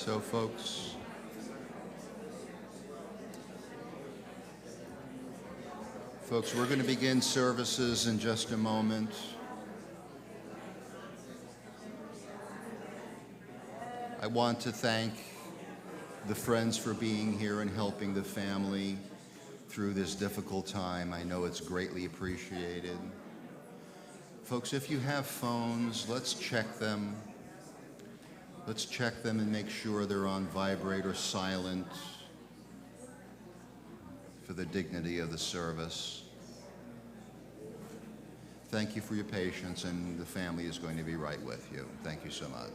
So, folks, we're going to begin services in just a moment. I want to thank the friends for being here and helping the family through this difficult time. I know it's greatly appreciated. Folks, if you have phones, let's check them. Let's check them and make sure they're on vibrate or silent for the dignity of the service. Thank you for your patience, and the family is going to be right with you. Thank you so much.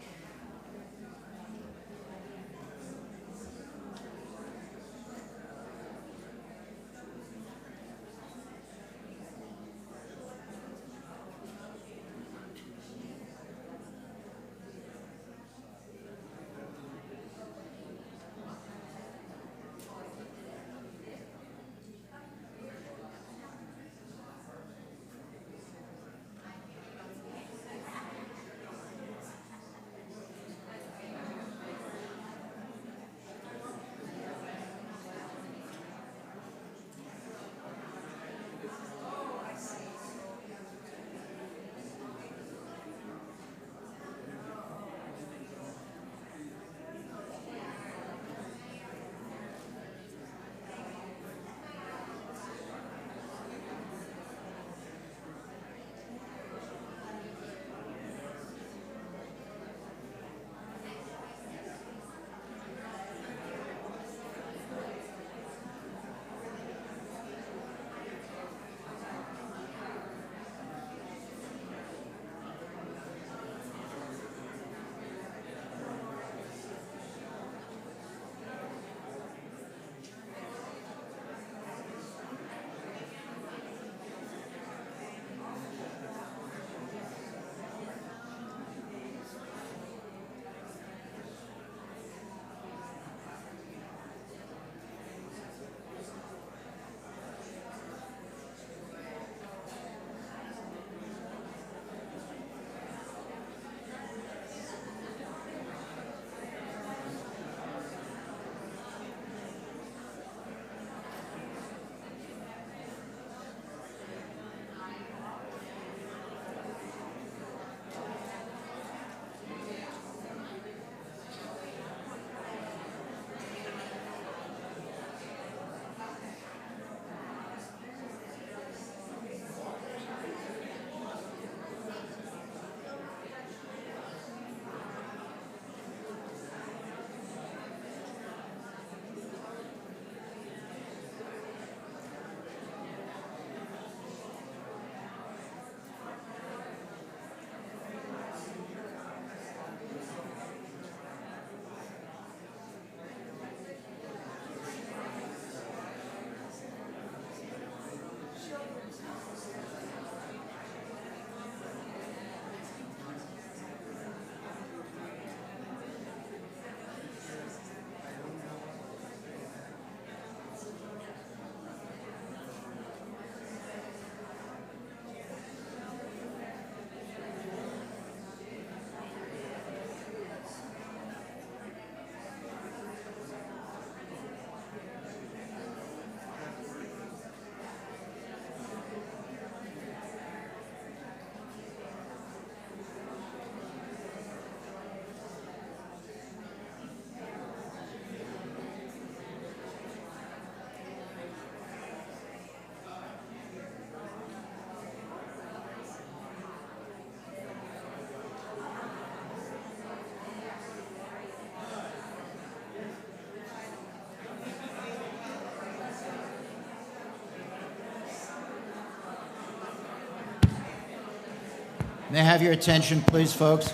May I have your attention, please, folks?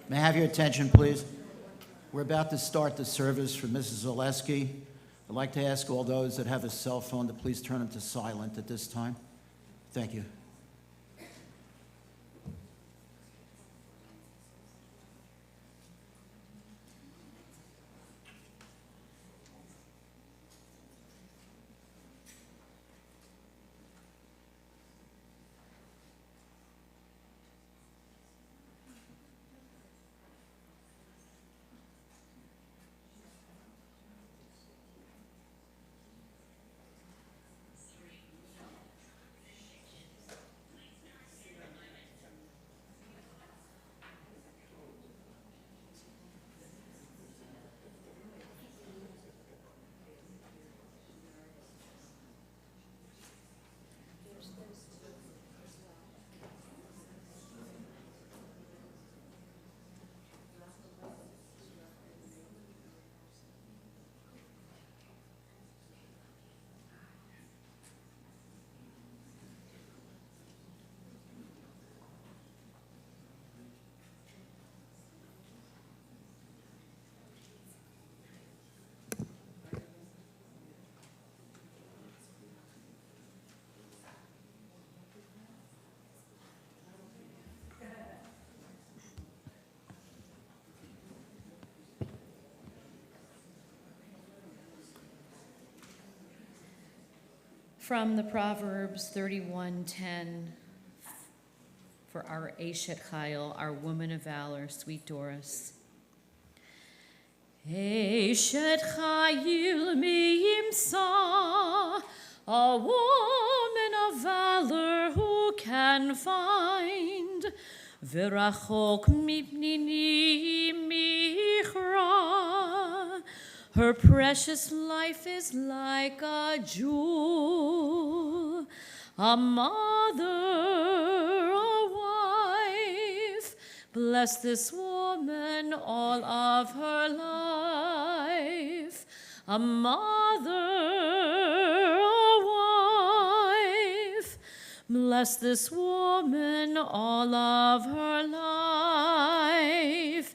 May I have your attention, please? We're about to start the service for Mrs. Olesky. I'd like to ask all those that have a cell phone to please turn them to silent at this time. Thank you. From the Proverbs 31:10, for our Eshet Chayil, our woman of valor, sweet Doris. Eshet Chayil mi'imsa, a woman of valor who can find. V'rachok mipnini michra. Her precious life is like a jewel, a mother, a wife. Bless this woman all of her life. A mother, a wife. Bless this woman all of her life.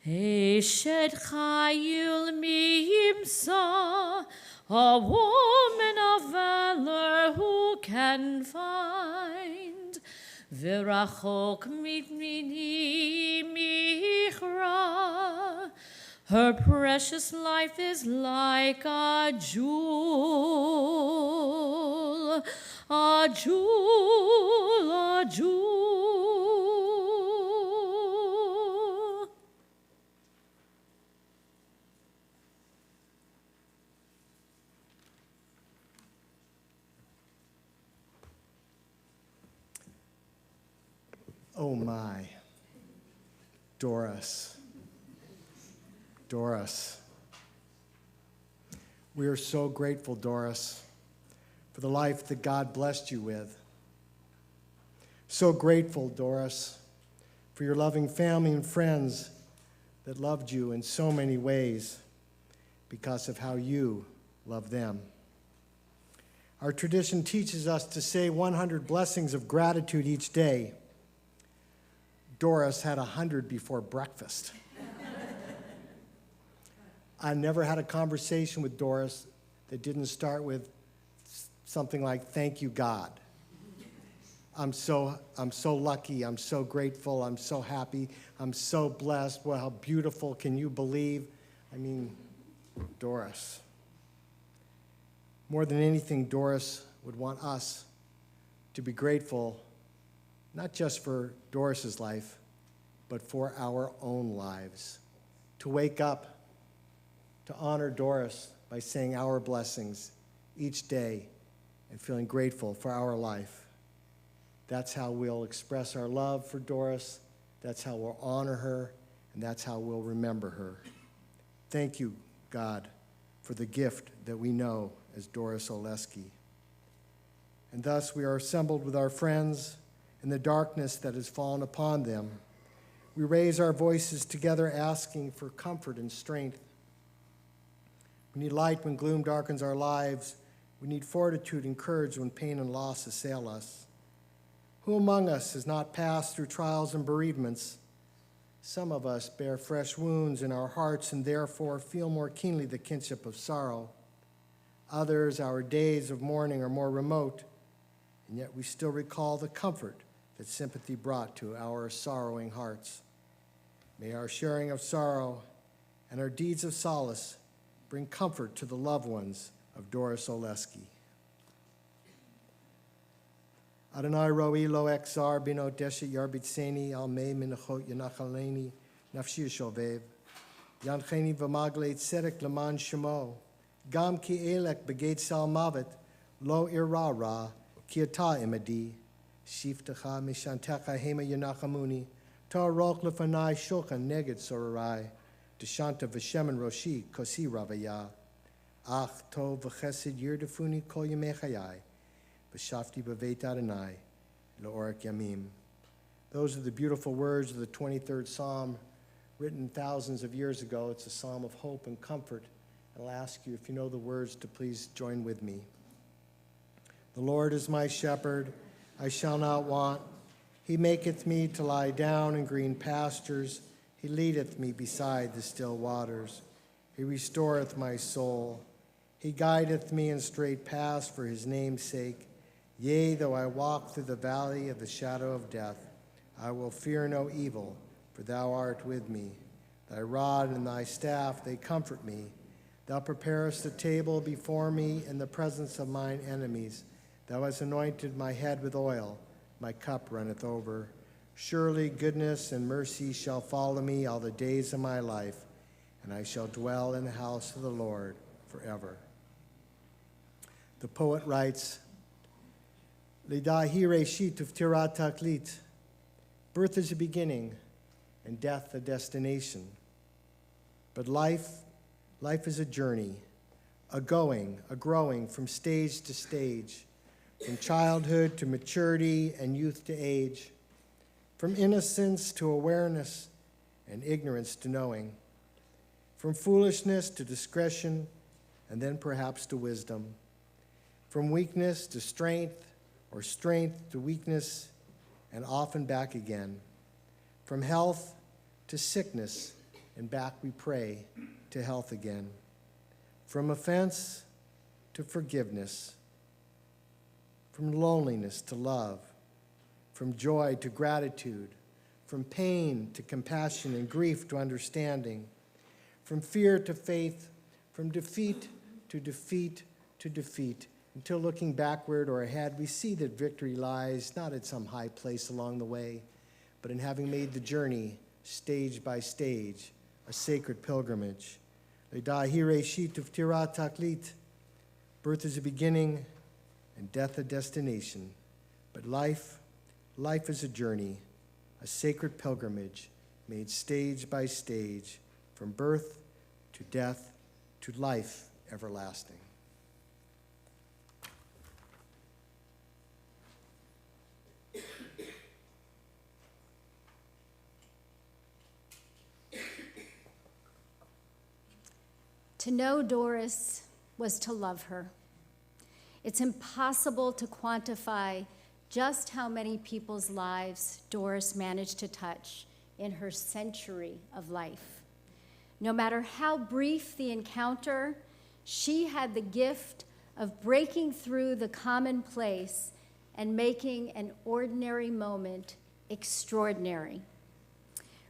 Eshet Chayil mi'imsa, a woman of valor who can find. V'rachok mipnini michra. Her precious life is like a jewel, a jewel, a jewel. Oh my, Doris. Doris. We are so grateful, Doris, for the life that God blessed you with. So grateful, Doris, for your loving family and friends that loved you in so many ways because of how you love them. Our tradition teaches us to say 100 blessings of gratitude each day. Doris had 100 before breakfast. I never had a conversation with Doris that didn't start with something like, "Thank you, God. I'm so lucky, I'm so grateful, I'm so happy, I'm so blessed. Well, how beautiful, can you believe?" I mean, Doris. More than anything, Doris would want us to be grateful, not just for Doris's life, but for our own lives. To wake up, to honor Doris by saying our blessings each day and feeling grateful for our life. That's how we'll express our love for Doris, that's how we'll honor her, and that's how we'll remember her. Thank you, God, for the gift that we know as Doris Olesky. And thus we are assembled with our friends in the darkness that has fallen upon them. We raise our voices together asking for comfort and strength. We need light when gloom darkens our lives. We need fortitude and courage when pain and loss assail us. Who among us has not passed through trials and bereavements? Some of us bear fresh wounds in our hearts and therefore feel more keenly the kinship of sorrow. Others, our days of mourning are more remote, and yet we still recall the comfort that sympathy brought to our sorrowing hearts. May our sharing of sorrow and our deeds of solace bring comfort to the loved ones of Doris Olesky. Adonai roi lo exar bino deshet yarbitseni al mei minachot yanachaleni nafshi shovev yancheni v'magleit tzedek leman shemo gam ki elek begeit sal mavet lo ira ra ki ata imadi shiftecha mishantecha hema yanachamuni ta'arok lefanai shulchan neged sorarai Deshanta v'shemen roshi kosi ravaya ach tov v'chesed yirdefuni kol yemei chayai v'shafti b'veit Adonai le'orek yamim. Those are the beautiful words of the 23rd Psalm, written thousands of years ago. It's a psalm of hope and comfort. I'll ask you, if you know the words, to please join with me. The Lord is my shepherd, I shall not want. He maketh me to lie down in green pastures. He leadeth me beside the still waters. He restoreth my soul. He guideth me in straight paths for his name's sake. Yea, though I walk through the valley of the shadow of death, I will fear no evil, for thou art with me. Thy rod and thy staff, they comfort me. Thou preparest a table before me in the presence of mine enemies. Thou hast anointed my head with oil, my cup runneth over. Surely goodness and mercy shall follow me all the days of my life, and I shall dwell in the house of the Lord forever. The poet writes, Lidahi reshit uftirat taklit. Birth is a beginning, and death a destination. But life is a journey, a going, a growing from stage to stage, from childhood to maturity and youth to age, from innocence to awareness and ignorance to knowing, from foolishness to discretion and then perhaps to wisdom, from weakness to strength or strength to weakness and often back again, from health to sickness and back we pray to health again, from offense to forgiveness, from loneliness to love, from joy to gratitude, from pain to compassion and grief to understanding, from fear to faith, from defeat to defeat to defeat, until looking backward or ahead, we see that victory lies not at some high place along the way, but in having made the journey stage by stage, a sacred pilgrimage. Birth is a beginning and death a destination, but life is a journey, a sacred pilgrimage made stage by stage, from birth to death to life everlasting. To know Doris was to love her. It's impossible to quantify just how many people's lives Doris managed to touch in her century of life. No matter how brief the encounter, she had the gift of breaking through the commonplace and making an ordinary moment extraordinary.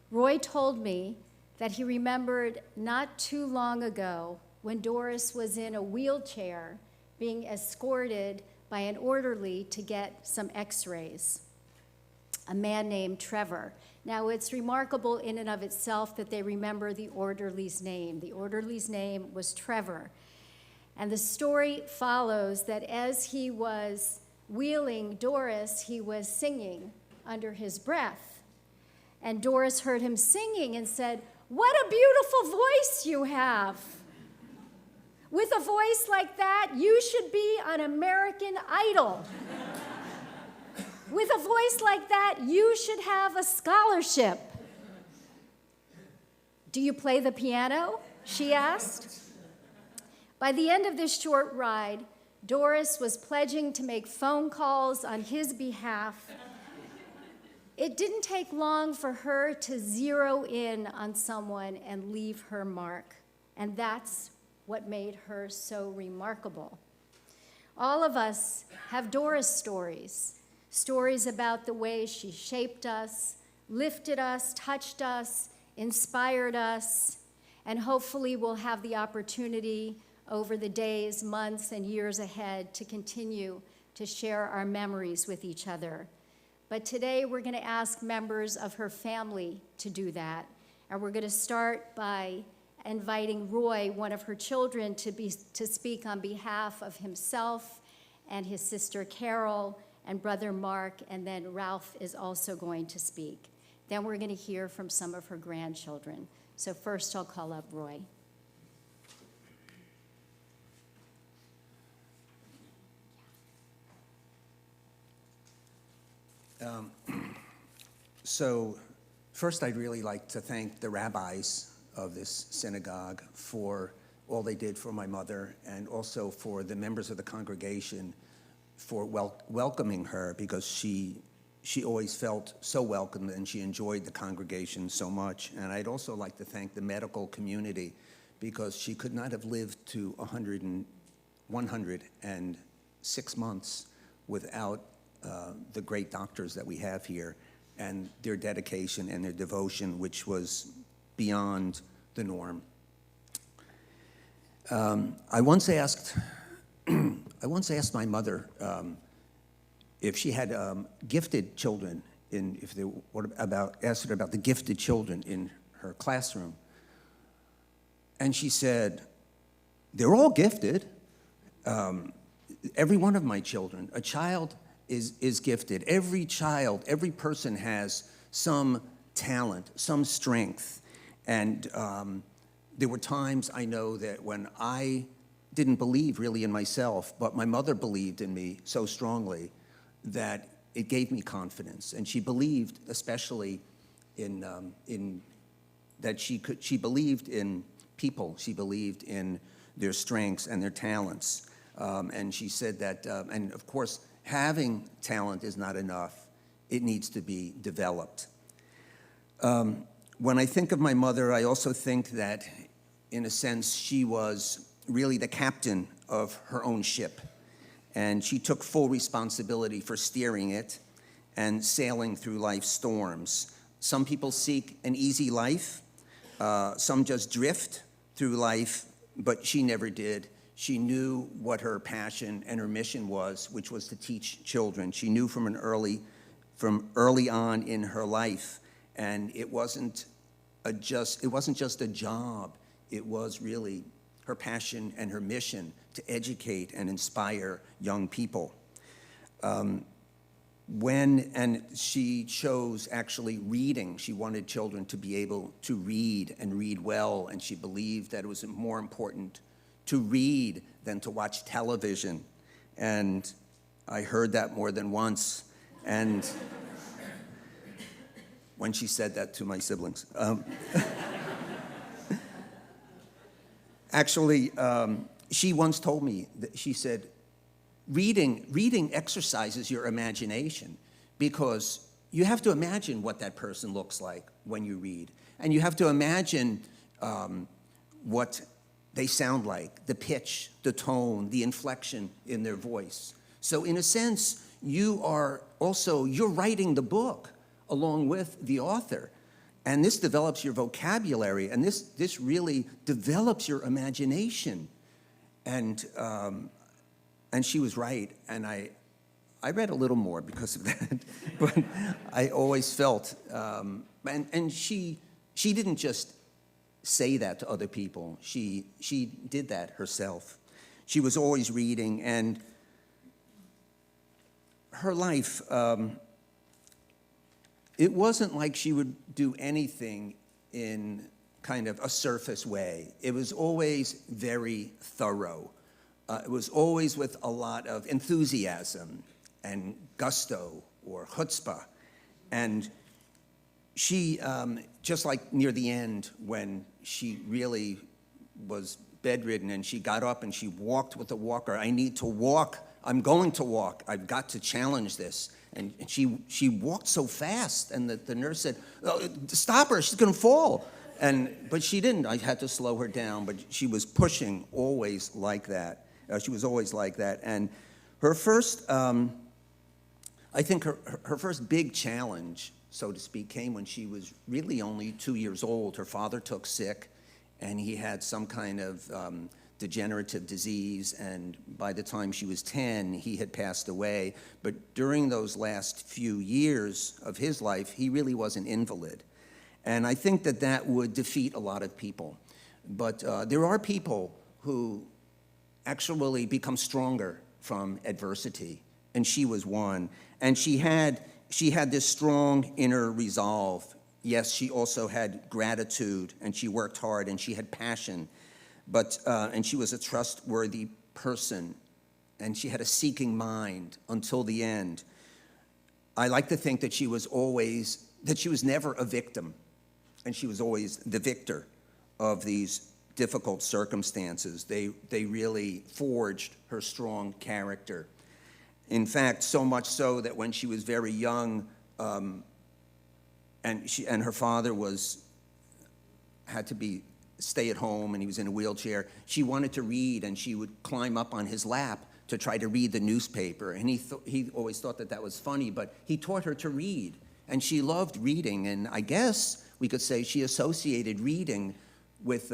Roy told me that he remembered not too long ago when Doris was in a wheelchair being escorted by an orderly to get some x-rays, a man named Trevor. Now, it's remarkable in and of itself that they remember the orderly's name. The orderly's name was Trevor. And the story follows that as he was wheeling Doris, he was singing under his breath. And Doris heard him singing and said, "What a beautiful voice you have. With a voice like that, you should be on American Idol. With a voice like that, you should have a scholarship." "Do you play the piano?" she asked. By the end of this short ride, Doris was pledging to make phone calls on his behalf. It didn't take long for her to zero in on someone and leave her mark, and that's what made her so remarkable. All of us have Doris stories, stories about the way she shaped us, lifted us, touched us, inspired us, and hopefully we'll have the opportunity over the days, months, and years ahead to continue to share our memories with each other. But today we're going to ask members of her family to do that. And we're going to start by inviting Roy, one of her children, to speak on behalf of himself and his sister Carol and brother Mark, and then Ralph is also going to speak. Then we're going to hear from some of her grandchildren. So first I'll call up Roy. So first, I'd really like to thank the rabbis of this synagogue for all they did for my mother, and also for the members of the congregation for welcoming her, because she always felt so welcome and she enjoyed the congregation so much. And I'd also like to thank the medical community, because she could not have lived to 106 months without the great doctors that we have here, and their dedication and their devotion, which was beyond the norm. I once asked my mother if she had gifted children, asked her about the gifted children in her classroom. And she said, they're all gifted. Every one of my children, a child is gifted. Every child, every person has some talent, some strength. And there were times I know that when I didn't believe really in myself, but my mother believed in me so strongly that it gave me confidence. And she believed, especially in that she believed in people. She believed in their strengths and their talents. And she said that, and of course, having talent is not enough. It needs to be developed. When I think of my mother, I also think that, in a sense, she was really the captain of her own ship. And she took full responsibility for steering it and sailing through life's storms. Some people seek an easy life. Some just drift through life, but she never did. She knew what her passion and her mission was, which was to teach children. She knew from early on in her life, and it wasn't just a job. It was really her passion and her mission to educate and inspire young people. And she chose actually reading. She wanted children to be able to read and read well, and she believed that it was more important to read than to watch television. And I heard that more than once. And when she said that to my siblings. Actually, she once told me that she said, reading exercises your imagination, because you have to imagine what that person looks like when you read. And you have to imagine what they sound like, the pitch, the tone, the inflection in their voice. So in a sense, you're writing the book along with the author. And this develops your vocabulary, and this really develops your imagination. And she was right, and I read a little more because of that. But I always felt, and she didn't just say that to other people. She did that herself. She was always reading, and her life, it wasn't like she would do anything in kind of a surface way. It was always very thorough. It was always with a lot of enthusiasm and gusto or chutzpah. And she, just like near the end when she really was bedridden and she got up and she walked with a walker, I need to walk, I'm going to walk, I've got to challenge this. And she walked so fast, and the nurse said, oh, stop her, she's gonna fall. But she didn't. I had to slow her down, but she was pushing always like that. She was always like that. And her first, I think her first big challenge, so to speak, came when she was really only 2 years old. Her father took sick, and he had some kind of degenerative disease, and by the time she was 10, he had passed away. But during those last few years of his life, he really was an invalid. And I think that would defeat a lot of people. But there are people who actually become stronger from adversity, and she was one. And she had this strong inner resolve. Yes, she also had gratitude, and she worked hard, and she had passion. And she was a trustworthy person, and she had a seeking mind until the end. I like to think that she was never a victim, and she was always the victor of these difficult circumstances. They really forged her strong character. In fact, so much so that when she was very young, and her father had to stay at home, and he was in a wheelchair, she wanted to read, and she would climb up on his lap to try to read the newspaper. And he always thought that was funny, but he taught her to read, and she loved reading. And I guess we could say she associated reading with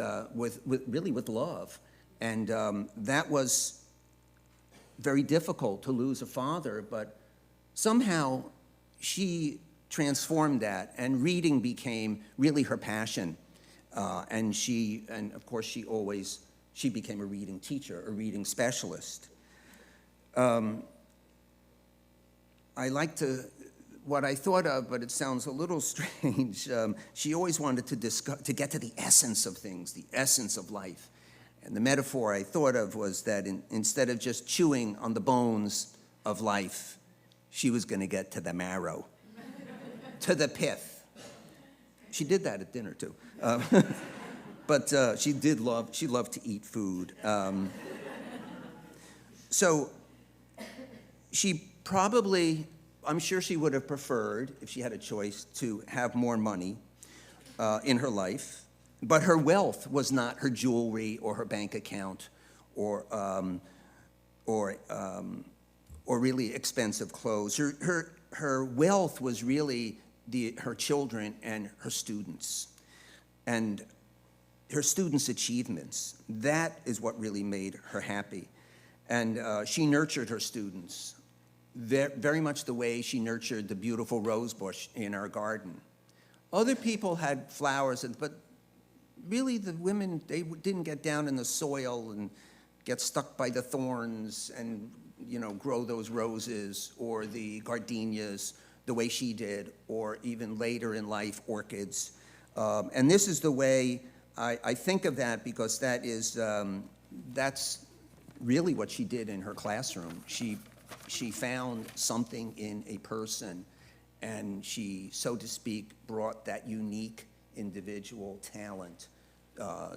love. And that was very difficult to lose a father, but somehow she transformed that, and reading became really her passion. And of course, she became a reading teacher, a reading specialist. What I thought of, but it sounds a little strange, she always wanted to get to the essence of things, the essence of life. And the metaphor I thought of was that instead of just chewing on the bones of life, she was going to get to the marrow, to the pith. She did that at dinner, too. But she loved to eat food. So she probably, I'm sure she would have preferred, if she had a choice, to have more money in her life. But her wealth was not her jewelry or her bank account or really expensive clothes. Her wealth was really her children and her students. And her students' achievements. That is what really made her happy. And she nurtured her students very much the way she nurtured the beautiful rose bush in our garden. Other people had flowers, but really the women, they didn't get down in the soil and get stuck by the thorns and, grow those roses or the gardenias the way she did, or even later in life, orchids. And this is the way I think of that, because that's really what she did in her classroom. She found something in a person, and she, so to speak, brought that unique individual talent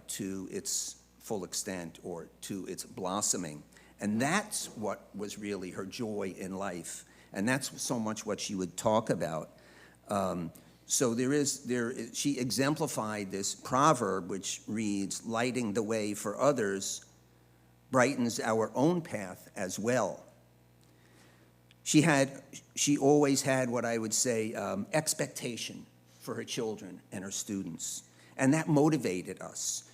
to its full extent, or to its blossoming. And that's what was really her joy in life. And that's so much what she would talk about. So she exemplified this proverb which reads, "Lighting the way for others brightens our own path as well." She always had what I would say expectation for her children and her students, and that motivated us.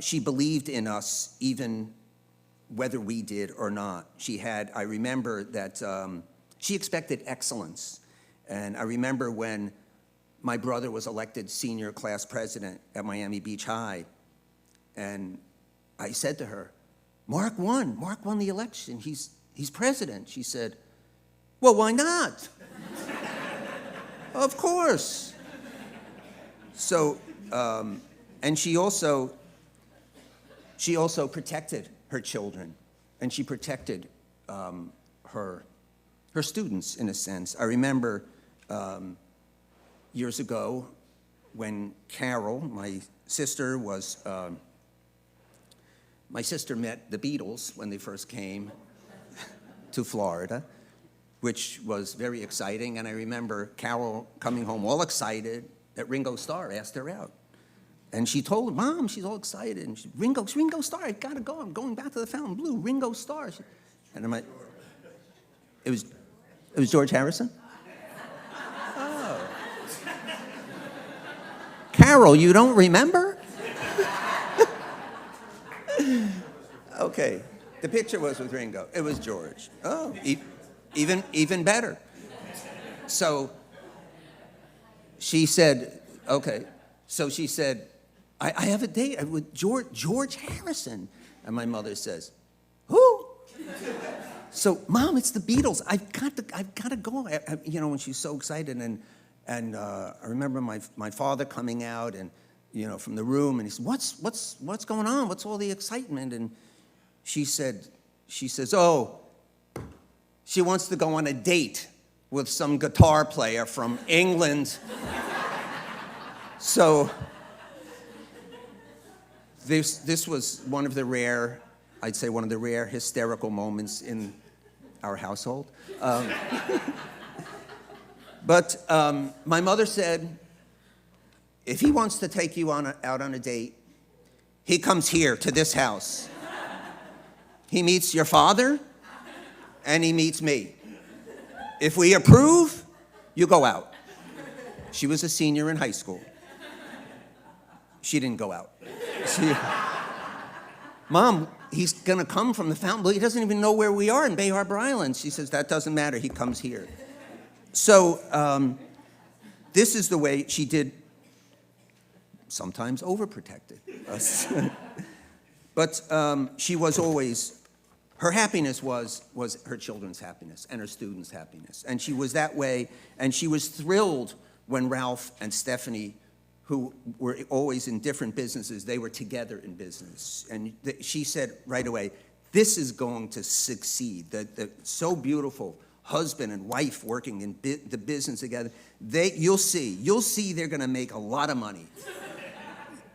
She believed in us even whether we did or not. I remember that she expected excellence, and I remember when my brother was elected senior class president at Miami Beach High, and I said to her, Mark won the election, he's president." She said, "Well, why not?" Of course. So, and she also protected her children, and she protected her students, in a sense. I remember years ago when Carol, my sister met the Beatles when they first came to Florida, which was very exciting. And I remember Carol coming home all excited that Ringo Starr asked her out. And she told her, "Mom," she's all excited, and Ringo Starr, I gotta go, I'm going back to the Fontainebleau, Ringo Starr. And I'm like, it was George Harrison? Oh. Carol, you don't remember? Okay, the picture was with Ringo. It was George. Oh, even better. So she said, okay. So she said, I have a date with George Harrison. And my mother says, "Who?" So, "Mom, it's the Beatles. I've got to go." When she's so excited. And I remember my father coming out and, from the room, and he said, what's going on? What's all the excitement? And she says, "Oh, she wants to go on a date with some guitar player from England." So this was one of the rare hysterical moments in our household. But my mother said, "If he wants to take you out on a date, he comes here to this house. He meets your father, and he meets me. If we approve, you go out." She was a senior in high school. She didn't go out. "Mom, he's going to come from the Fontainebleau. He doesn't even know where we are in Bay Harbor Island." She says, "That doesn't matter. He comes here." So this is the way she did, sometimes overprotected us. But she was always, her happiness was her children's happiness and her students' happiness. And she was that way, and she was thrilled when Ralph and Stephanie, who were always in different businesses, they were together in business. And she said right away, this is going to succeed. So beautiful, husband and wife working in the business together. You'll see they're going to make a lot of money.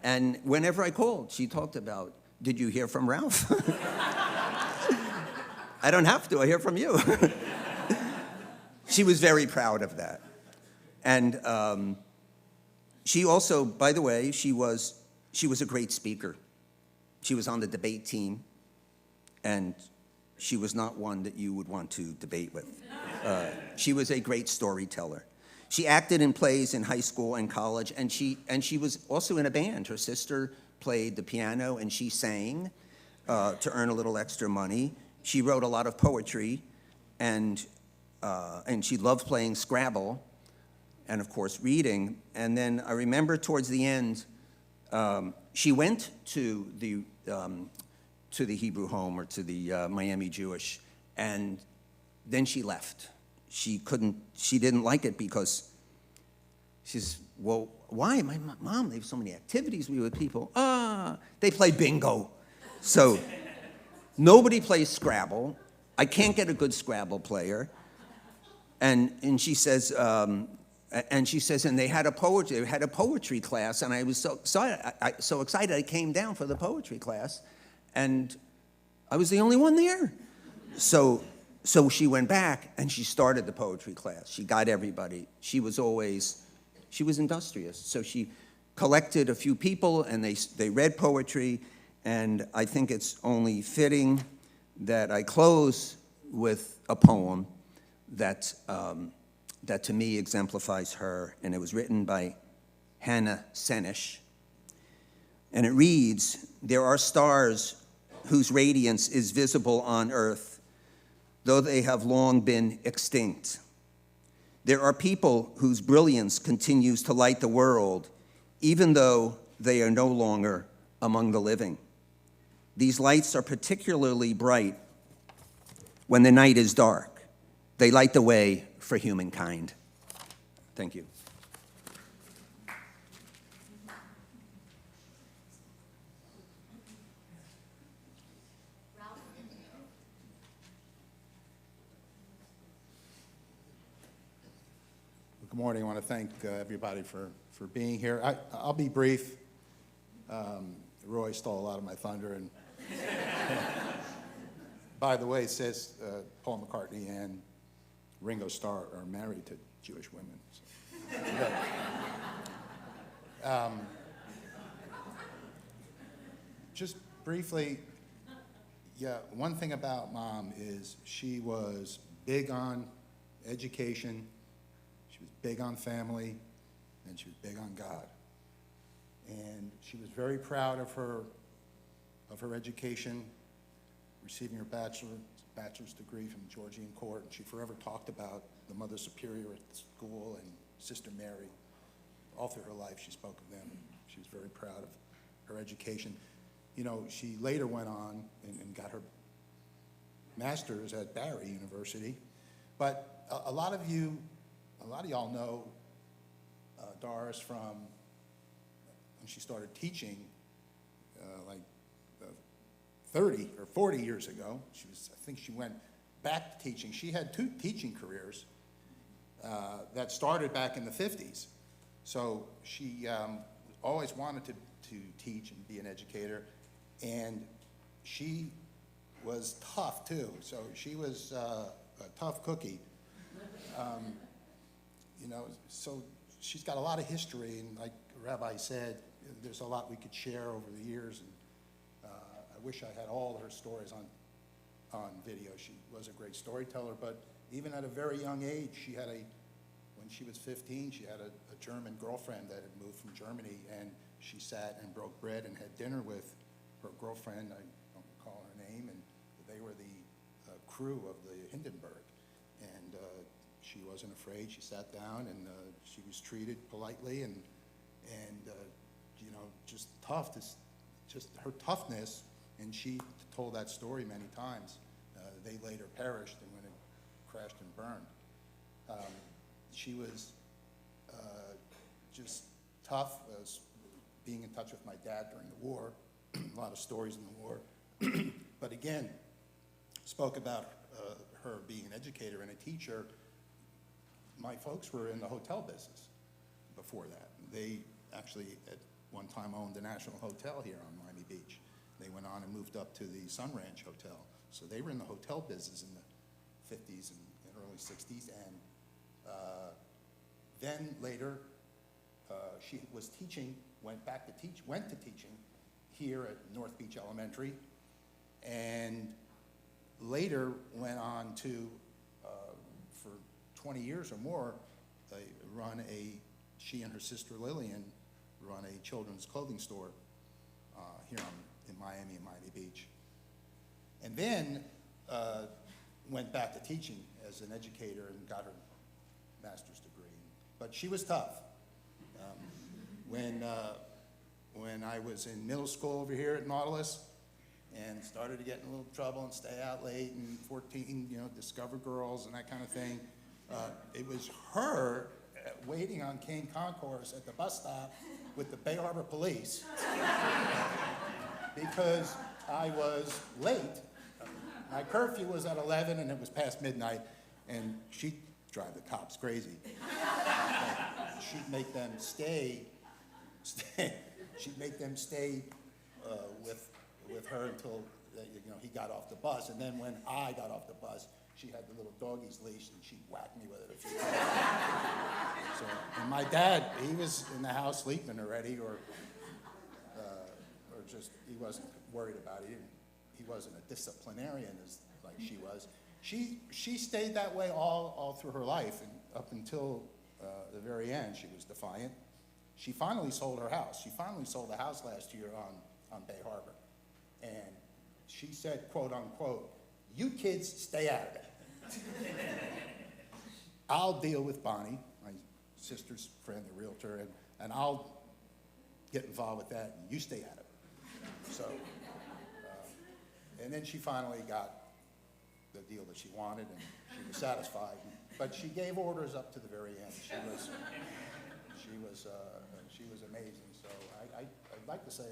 And whenever I called, she talked about, did you hear from Ralph? I don't have to, I hear from you. She was very proud of that. And she also, by the way, she was a great speaker. She was on the debate team, and she was not one that you would want to debate with. She was a great storyteller. She acted in plays in high school and college, and she was also in a band. Her sister played the piano, and she sang to earn a little extra money. She wrote a lot of poetry, and she loved playing Scrabble, and of course reading. And then I remember towards the end, she went to the Hebrew home or to the Miami Jewish, and then she left. She didn't like it because she says, well, why? My mom, they have so many activities with people. They play bingo. So nobody plays Scrabble. I can't get a good Scrabble player. And she says, and they had a poetry class, and I was so excited I came down for the poetry class, and I was the only one there. So she went back and she started the poetry class. She got everybody. She was industrious. So she collected a few people, and they read poetry, and I think it's only fitting that I close with a poem that to me exemplifies her, and it was written by Hannah Senish. And it reads, "There are stars whose radiance is visible on earth, though they have long been extinct. There are people whose brilliance continues to light the world, even though they are no longer among the living. These lights are particularly bright when the night is dark. They light the way for humankind." Thank you. Good morning. I want to thank everybody for being here. I'll be brief. Roy stole a lot of my thunder. And by the way, it says Paul McCartney and Ringo Starr are married to Jewish women. So, just briefly, yeah, one thing about Mom is she was big on education. She was big on family, and she was big on God. And she was very proud of her education, receiving her bachelor's degree from Georgian Court, and she forever talked about the Mother Superior at the school and Sister Mary. All through her life, she spoke of them, and she was very proud of her education. You know, she later went on and got her master's at Barry University. But a lot of y'all know Doris from when she started teaching, like 30 or 40 years ago. I think she went back to teaching. She had 2 teaching careers that started back in the 50s. So she always wanted to teach and be an educator. And she was tough, too. So she was a tough cookie. You know, so she's got a lot of history, and like Rabbi said, there's a lot we could share over the years. And I wish I had all her stories on video. She was a great storyteller, but even at a very young age, when she was 15, she had a German girlfriend that had moved from Germany, and she sat and broke bread and had dinner with her girlfriend. I don't recall her name, and they were the crew of the Hindenburg. And she wasn't afraid. She sat down, and she was treated politely, and you know, just tough. Just her toughness, and she told that story many times. They later perished, and when it crashed and burned. She was just tough. As being in touch with my dad during the war, a lot of stories in the war. But again, spoke about her being an educator and a teacher. My folks were in the hotel business before that. They actually at one time owned the National Hotel here on Miami Beach. They went on and moved up to the Sun Ranch Hotel. So they were in the hotel business in the 50s and early 60s. And then later, she was teaching, went to teaching here at North Beach Elementary, and later went on to, for 20 years or more, she and her sister Lillian run a children's clothing store here in Miami Beach. And then went back to teaching as an educator and got her master's degree. But she was tough. When I was in middle school over here at Nautilus and started to get in a little trouble and stay out late and 14, you know, discover girls and that kind of thing, it was her waiting on Kane Concourse at the bus stop with the Bay Harbor police because I was late. My curfew was at 11 and it was past midnight, and she'd drive the cops crazy. She'd make them stay with her until you know, he got off the bus, and then when I got off the bus, she had the little doggy's leash and she'd whack me with it a few times. So, and my dad, he was in the house sleeping already, or just, he wasn't worried about it. He wasn't a disciplinarian as like she was. She stayed that way all through her life, and up until the very end, she was defiant. She finally sold her house. She finally sold the house last year on Bay Harbor. And she said, quote unquote, "You kids stay out of it. I'll deal with Bonnie," my sister's friend, the realtor, and I'll get involved with that, and you stay out of it. So, and then she finally got the deal that she wanted, and she was satisfied. But she gave orders up to the very end. She was amazing. So I'd like to say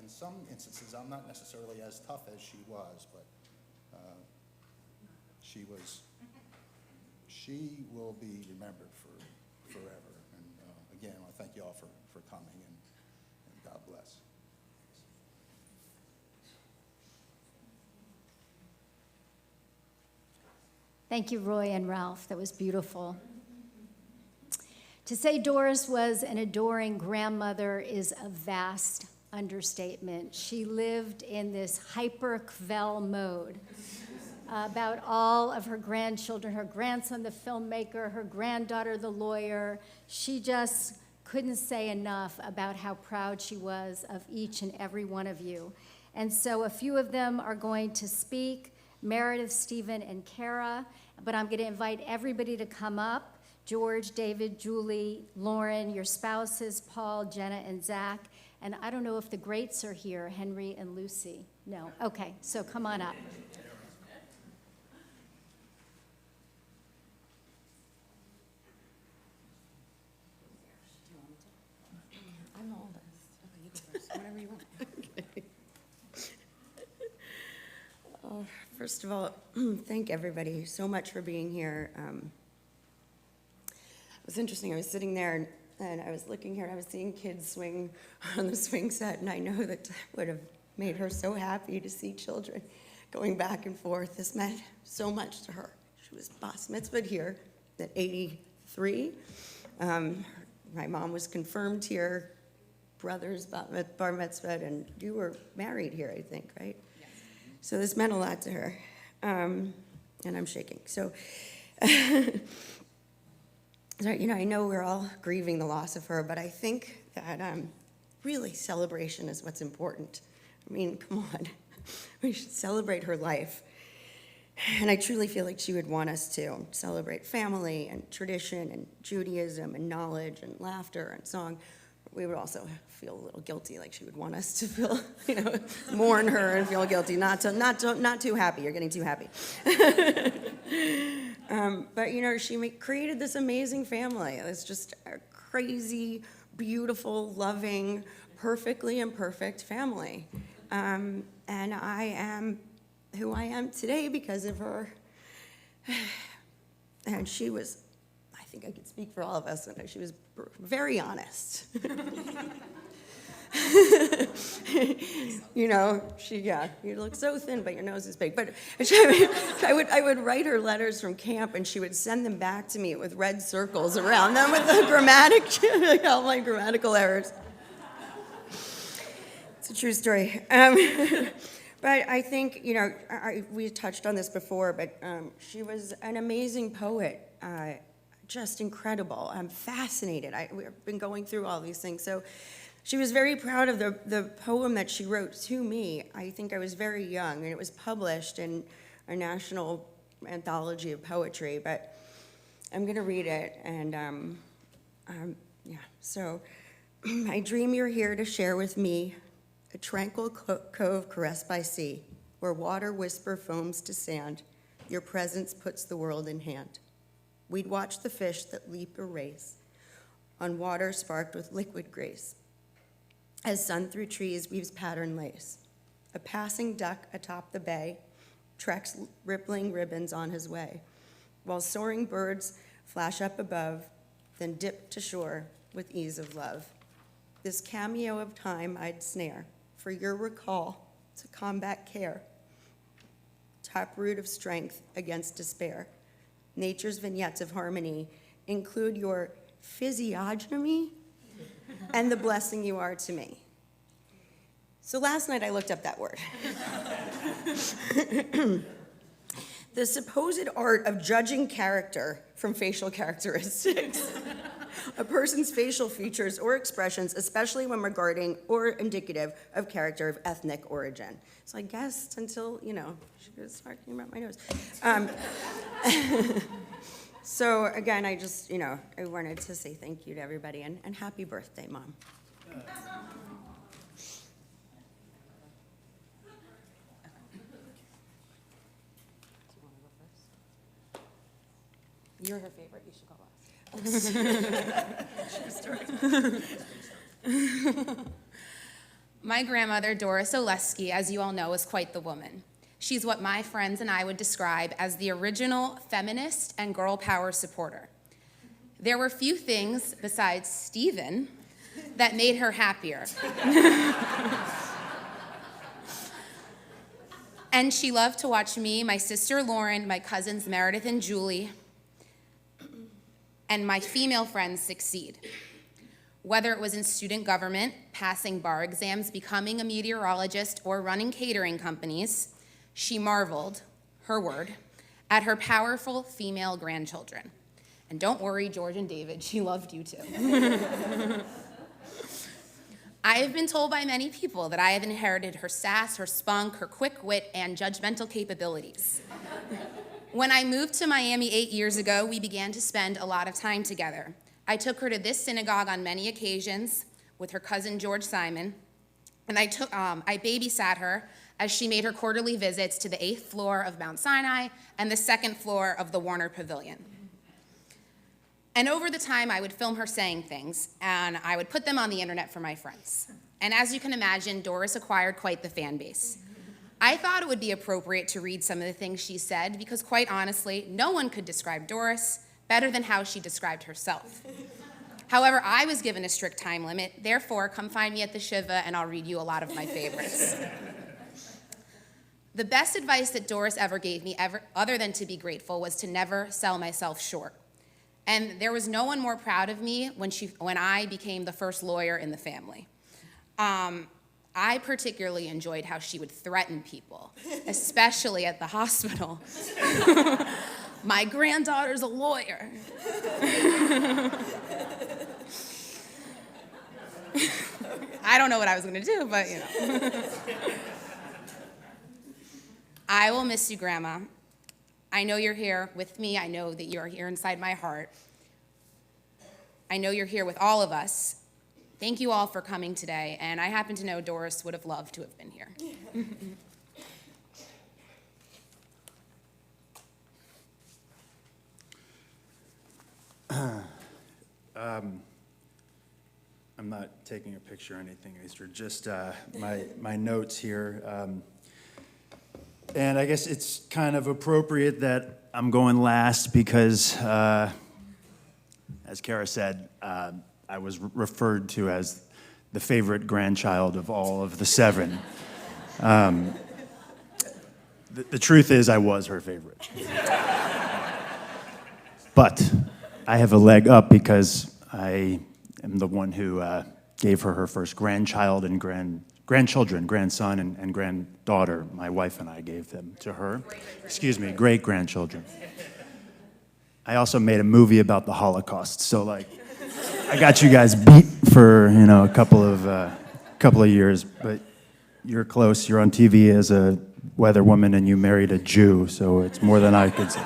in some instances I'm not necessarily as tough as she was, but she will be remembered for forever. And again, I thank you all for coming, and God bless. Thank you, Roy and Ralph. That was beautiful. To say Doris was an adoring grandmother is a vast understatement. She lived in this hyper-Cvel mode about all of her grandchildren, her grandson, the filmmaker, her granddaughter, the lawyer. She just couldn't say enough about how proud she was of each and every one of you. And so a few of them are going to speak, Meredith, Stephen, and Kara, but I'm going to invite everybody to come up. George, David, Julie, Lauren, your spouses, Paul, Jenna, and Zach. And I don't know if the greats are here, Henry and Lucy. No? Okay, so come on up. I'm the oldest. Okay, you go first. Whatever you want. Oh, first of all, thank everybody so much for being here. It was interesting. I was sitting there and I was looking here and I was seeing kids swing on the swing set, and I know that would have made her so happy to see children going back and forth. This meant so much to her. She was bas mitzvahed here at 83. My mom was confirmed here, brothers bar mitzvahed, and you were married here, I think, right? Yes. So this meant a lot to her, and I'm shaking. So, you know, I know we're all grieving the loss of her, but I think that really celebration is what's important. I mean, come on, we should celebrate her life. And I truly feel like she would want us to celebrate family and tradition and Judaism and knowledge and laughter and song. We would also feel a little guilty, like she would want us to feel, mourn her and feel guilty, not too happy. You're getting too happy. But she created this amazing family. It's just a crazy, beautiful, loving, perfectly imperfect family. And I am who I am today because of her. And she was, I think I could speak for all of us, and she was very honest. You look so thin, but your nose is big. But I would write her letters from camp, and she would send them back to me with red circles around them with the all my grammatical errors. It's a true story. But I think, we touched on this before, but she was an amazing poet, just incredible. I'm fascinated. We've been going through all these things. So she was very proud of the poem that she wrote to me. I think I was very young, and it was published in a national anthology of poetry, but I'm going to read it. And, So, I dream you're here to share with me a tranquil cove caressed by sea, where water whisper foams to sand. Your presence puts the world in hand. We'd watch the fish that leap or race on water sparked with liquid grace, as sun through trees weaves pattern lace. A passing duck atop the bay treks rippling ribbons on his way, while soaring birds flash up above, then dip to shore with ease of love. This cameo of time I'd snare, for your recall to combat care. Taproot of strength against despair. Nature's vignettes of harmony include your physiognomy and the blessing you are to me. So last night I looked up that word. The supposed art of judging character from facial characteristics. A person's facial features or expressions, especially when regarding or indicative of character of ethnic origin. So I guessed until, she was talking about my nose. So again, I just, I wanted to say thank you to everybody and happy birthday, Mom. You're her favorite, you should go last. My grandmother, Doris Olesky, as you all know, is quite the woman. She's what my friends and I would describe as the original feminist and girl power supporter. There were few things besides Stephen that made her happier. And she loved to watch me, my sister Lauren, my cousins Meredith and Julie, and my female friends succeed. Whether it was in student government, passing bar exams, becoming a meteorologist, or running catering companies, she marveled, her word, at her powerful female grandchildren. And don't worry, George and David, she loved you too. I have been told by many people that I have inherited her sass, her spunk, her quick wit, and judgmental capabilities. When I moved to Miami 8 years ago, we began to spend a lot of time together. I took her to this synagogue on many occasions with her cousin George Simon, and I babysat her as she made her quarterly visits to the 8th floor of Mount Sinai and the 2nd floor of the Warner Pavilion. And over the time, I would film her saying things, and I would put them on the internet for my friends. And as you can imagine, Doris acquired quite the fan base. I thought it would be appropriate to read some of the things she said because, quite honestly, no one could describe Doris better than how she described herself. However, I was given a strict time limit. Therefore, come find me at the Shiva and I'll read you a lot of my favorites. The best advice that Doris ever gave me, other than to be grateful, was to never sell myself short. And there was no one more proud of me when I became the first lawyer in the family. I particularly enjoyed how she would threaten people, especially at the hospital. My granddaughter's a lawyer. I don't know what I was going to do, but I will miss you, Grandma. I know you're here with me. I know that you're here inside my heart. I know you're here with all of us. Thank you all for coming today, and I happen to know Doris would have loved to have been here. I'm not taking a picture or anything, these are just my notes here. And I guess it's kind of appropriate that I'm going last because, as Kara said, I was referred to as the favorite grandchild of all of the 7. The truth is I was her favorite. But I have a leg up because I am the one who gave her first grandchild and grandchildren, grandson and granddaughter. My wife and I gave them to her. Excuse me, great-grandchildren. I also made a movie about the Holocaust, so like, I got you guys beat for a couple of years, but you're close. You're on TV as a weather woman, and you married a Jew, so it's more than I could say.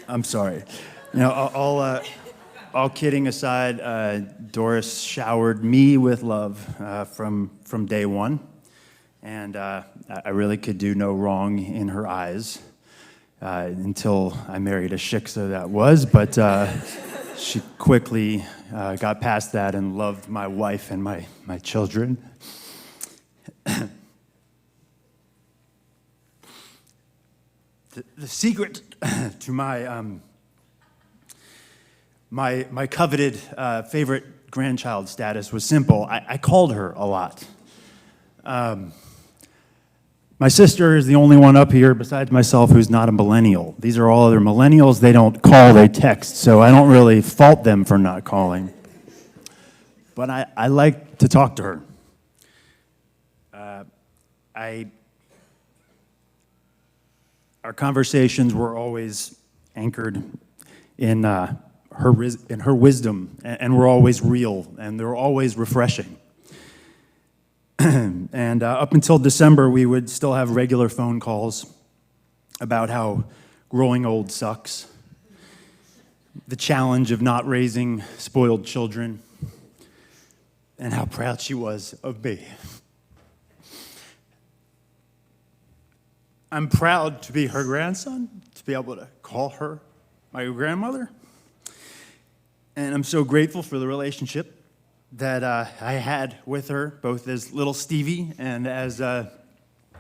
I'm sorry. All kidding aside, Doris showered me with love from day one, and I really could do no wrong in her eyes until I married a shiksa that was, but she quickly got past that and loved my wife and my children. The secret to my coveted favorite grandchild status was simple. I called her a lot. My sister is the only one up here besides myself who's not a millennial. These are all other millennials. They don't call, they text, so I don't really fault them for not calling. But I like to talk to her. Our conversations were always anchored in her wisdom, and were always real, and they were always refreshing. And up until December, we would still have regular phone calls about how growing old sucks, the challenge of not raising spoiled children, and how proud she was of me. I'm proud to be her grandson, to be able to call her my grandmother. And I'm so grateful for the relationship that I had with her, both as little Stevie and as an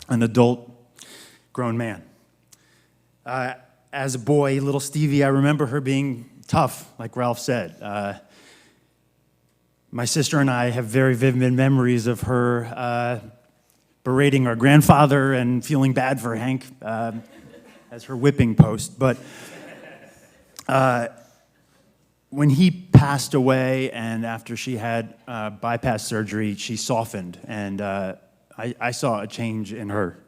adult grown man. As a boy, little Stevie, I remember her being tough, like Ralph said. My sister and I have very vivid memories of her berating our grandfather and feeling bad for Hank as her whipping post. But when he passed away and after she had bypass surgery, she softened, and I saw a change in her.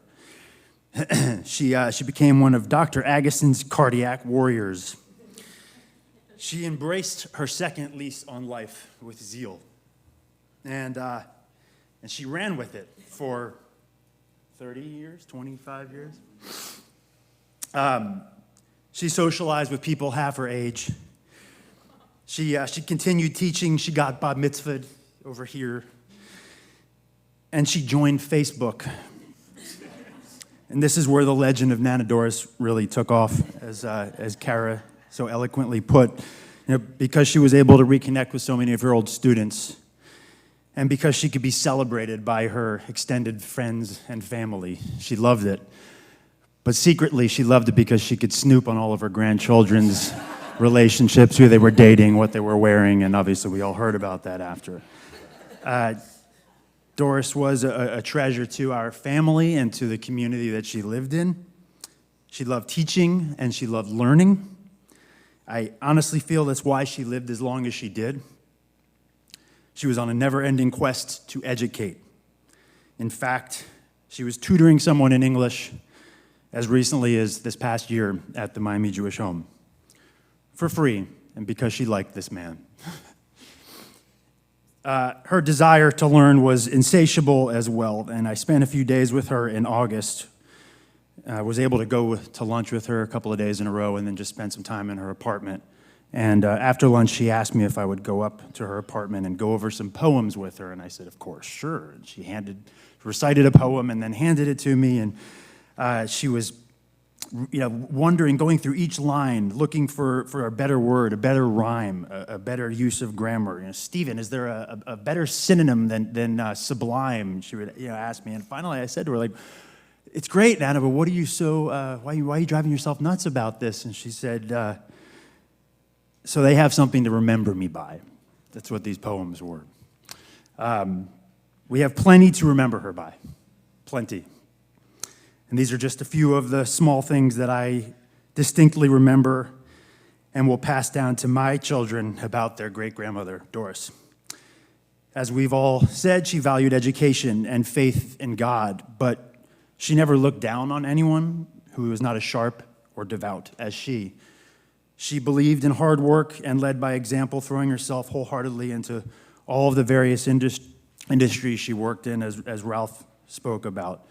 She became one of Dr. Agason's cardiac warriors. She embraced her second lease on life with zeal, and she ran with it for 30 years, 25 years. She socialized with people half her age. She continued teaching. She got bar mitzvahed over here. And she joined Facebook. And this is where the legend of Nana Doris really took off, as Kara so eloquently put. Because she was able to reconnect with so many of her old students, and because she could be celebrated by her extended friends and family. She loved it. But secretly, she loved it because she could snoop on all of her grandchildren's relationships, who they were dating, what they were wearing, and obviously we all heard about that after. Doris was a treasure to our family and to the community that she lived in. She loved teaching and she loved learning. I honestly feel that's why she lived as long as she did. She was on a never-ending quest to educate. In fact, she was tutoring someone in English as recently as this past year at the Miami Jewish Home, for free, and because she liked this man. her desire to learn was insatiable as well, and I spent a few days with her in August. I was able to go to lunch with her a couple of days in a row and then just spend some time in her apartment. And after lunch, she asked me if I would go up to her apartment and go over some poems with her, and I said, of course, sure. And she recited a poem and then handed it to me, and she was wondering, going through each line, looking for a better word, a better rhyme, a better use of grammar. Stephen, is there a better synonym than sublime? She would ask me, and finally I said to her, like, it's great, Nana, but what are you why are you driving yourself nuts about this? And she said, so they have something to remember me by. That's what these poems were. We have plenty to remember her by, plenty. And these are just a few of the small things that I distinctly remember and will pass down to my children about their great-grandmother, Doris. As we've all said, she valued education and faith in God, but she never looked down on anyone who was not as sharp or devout as she. She believed in hard work and led by example, throwing herself wholeheartedly into all of the various industries she worked in, as Ralph spoke about.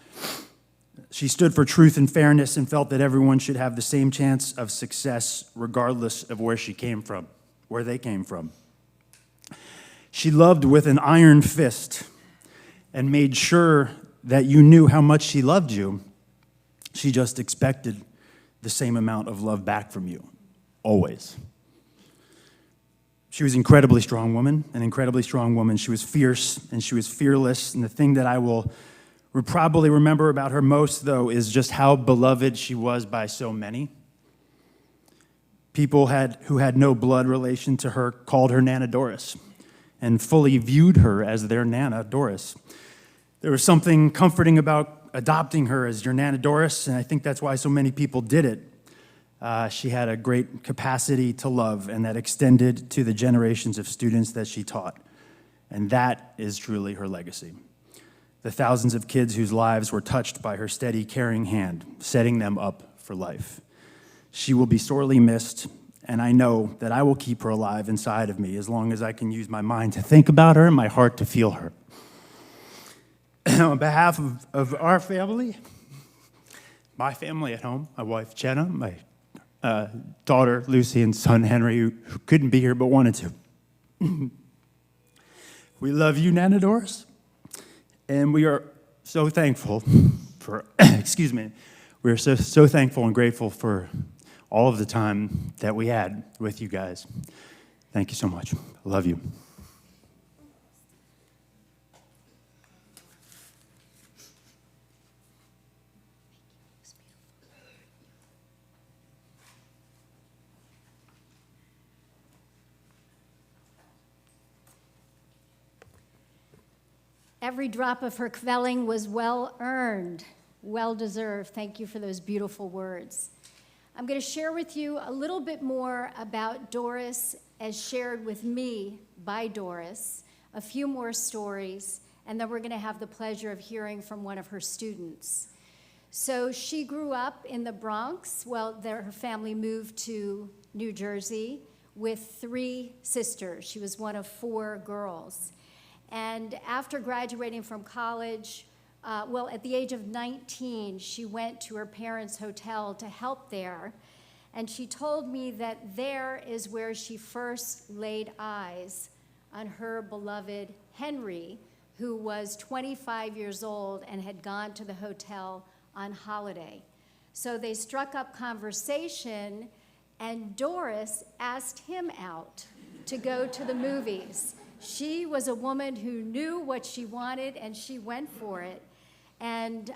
She stood for truth and fairness and felt that everyone should have the same chance of success regardless of where they came from. She loved with an iron fist and made sure that you knew how much she loved you. She just expected the same amount of love back from you, always. She was an incredibly strong woman. She was fierce and she was fearless. And the thing that I will probably remember about her most, though, is just how beloved she was by so many. People who had no blood relation to her called her Nana Doris and fully viewed her as their Nana Doris. There was something comforting about adopting her as your Nana Doris, and I think that's why so many people did it. She had a great capacity to love, and that extended to the generations of students that she taught. And that is truly her legacy. The thousands of kids whose lives were touched by her steady, caring hand, setting them up for life. She will be sorely missed, and I know that I will keep her alive inside of me as long as I can use my mind to think about her and my heart to feel her. On behalf of our family, my family at home, my wife Jenna, my daughter Lucy, and son Henry, who couldn't be here but wanted to. We love you, Nana Doris, and we are so thankful for, we are so thankful and grateful for all of the time that we had with you guys. Thank you so much. I love you. Every drop of her quelling was well-earned, well-deserved. Thank you for those beautiful words. I'm going to share with you a little bit more about Doris as shared with me by Doris, a few more stories, and then we're going to have the pleasure of hearing from one of her students. So she grew up in the Bronx. Well, her family moved to New Jersey with 3 sisters. She was one of 4 girls. And after graduating from college, at the age of 19, she went to her parents' hotel to help there. And she told me that there is where she first laid eyes on her beloved Henry, who was 25 years old and had gone to the hotel on holiday. So they struck up conversation, and Doris asked him out to go to the movies. She was a woman who knew what she wanted, and she went for it. And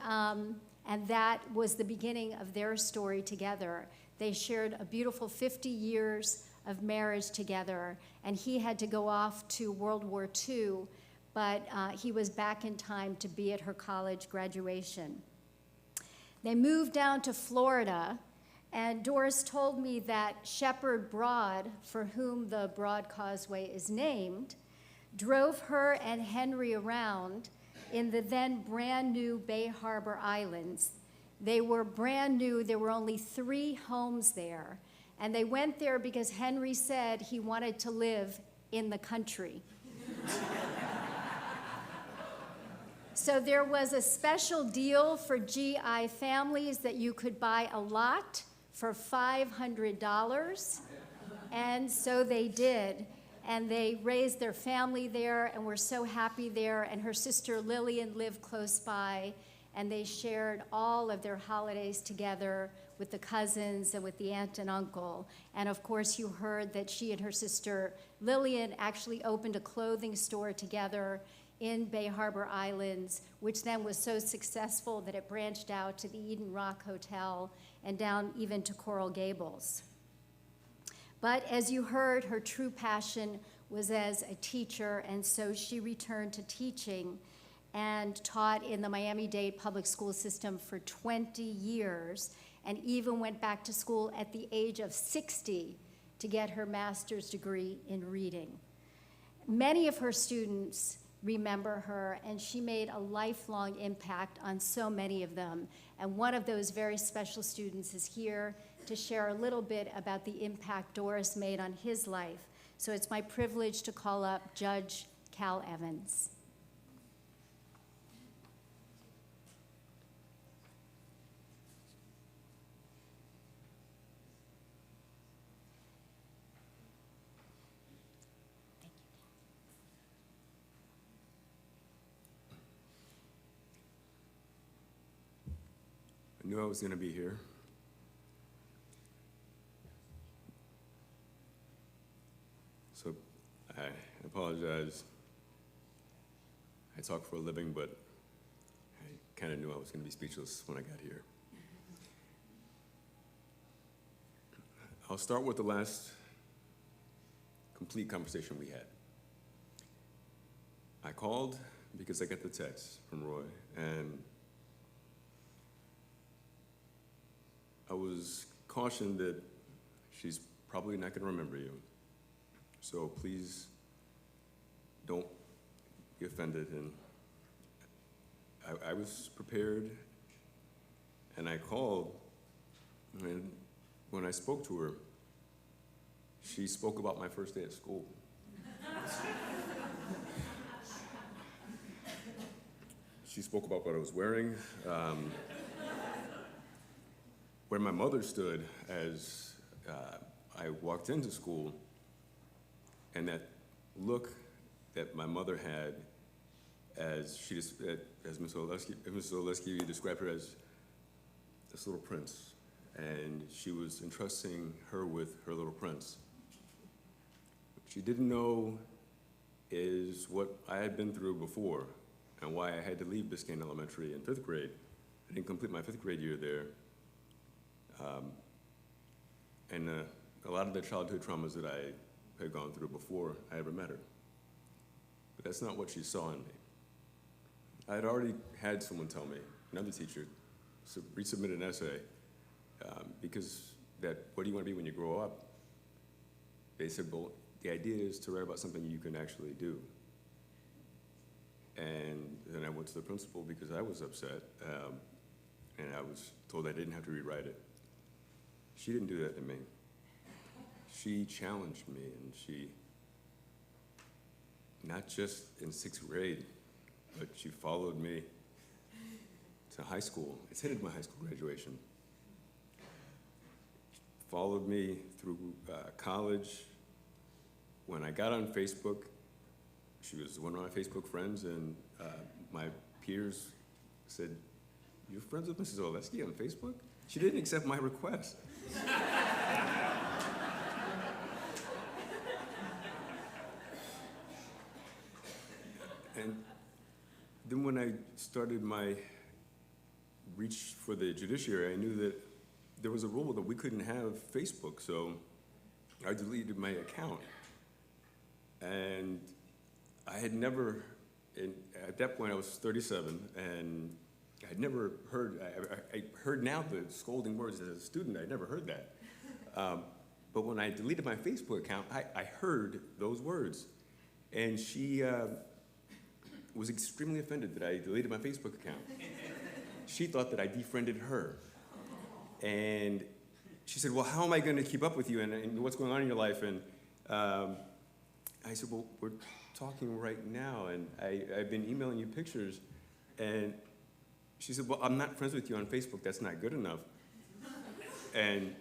that was the beginning of their story together. They shared a beautiful 50 years of marriage together, and he had to go off to World War II, but he was back in time to be at her college graduation. They moved down to Florida, and Doris told me that Shepherd Broad, for whom the Broad Causeway is named, drove her and Henry around in the then brand new Bay Harbor Islands. They were brand new. There were only 3 homes there. And they went there because Henry said he wanted to live in the country. So there was a special deal for GI families that you could buy a lot for $500, and so they did. And they raised their family there and were so happy there, and her sister Lillian lived close by, and they shared all of their holidays together with the cousins and with the aunt and uncle. And of course, you heard that she and her sister Lillian actually opened a clothing store together in Bay Harbor Islands, which then was so successful that it branched out to the Eden Rock Hotel and down even to Coral Gables. But as you heard, her true passion was as a teacher, and so she returned to teaching and taught in the Miami-Dade public school system for 20 years, and even went back to school at the age of 60 to get her master's degree in reading. Many of her students remember her, and she made a lifelong impact on so many of them. And one of those very special students is here to share a little bit about the impact Doris made on his life. So it's my privilege to call up Judge Cal Evans. I knew I was going to be here. So I apologize. I talk for a living, but I kind of knew I was going to be speechless when I got here. I'll start with the last complete conversation we had. I called because I got the text from Roy, and I was cautioned that she's probably not going to remember you. So please don't be offended. And I was prepared, and I called, and when I spoke to her, she spoke about my first day at school. She spoke about what I was wearing, where my mother stood as I walked into school, and that look that my mother had as Ms. Olesky described her as this little prince, and she was entrusting her with her little prince. What she didn't know is what I had been through before and why I had to leave Biscayne Elementary in 5th grade. I didn't complete my 5th grade year there. And a lot of the childhood traumas that I had gone through before I ever met her. But that's not what she saw in me. I had already had someone tell me, another teacher, resubmit an essay, because what do you want to be when you grow up? They said, well, the idea is to write about something you can actually do. And then I went to the principal because I was upset, and I was told I didn't have to rewrite it. She didn't do that to me. She challenged me, and she, not just in 6th grade, but she followed me to high school, attended my high school graduation, followed me through college. When I got on Facebook, she was one of my Facebook friends, and my peers said, "You're friends with Mrs. Olesky on Facebook?" She didn't accept my request. And then when I started my reach for the judiciary, I knew that there was a rule that we couldn't have Facebook, so I deleted my account. And I had never, at that point I was 37, and I'd never heard, I heard now the scolding words as a student, I'd never heard that. But when I deleted my Facebook account, I heard those words. And she was extremely offended that I deleted my Facebook account. She thought that I defriended her. And she said, well, how am I going to keep up with you and what's going on in your life? And I said, well, we're talking right now, and I've been emailing you pictures. And she said, well, I'm not friends with you on Facebook. That's not good enough. And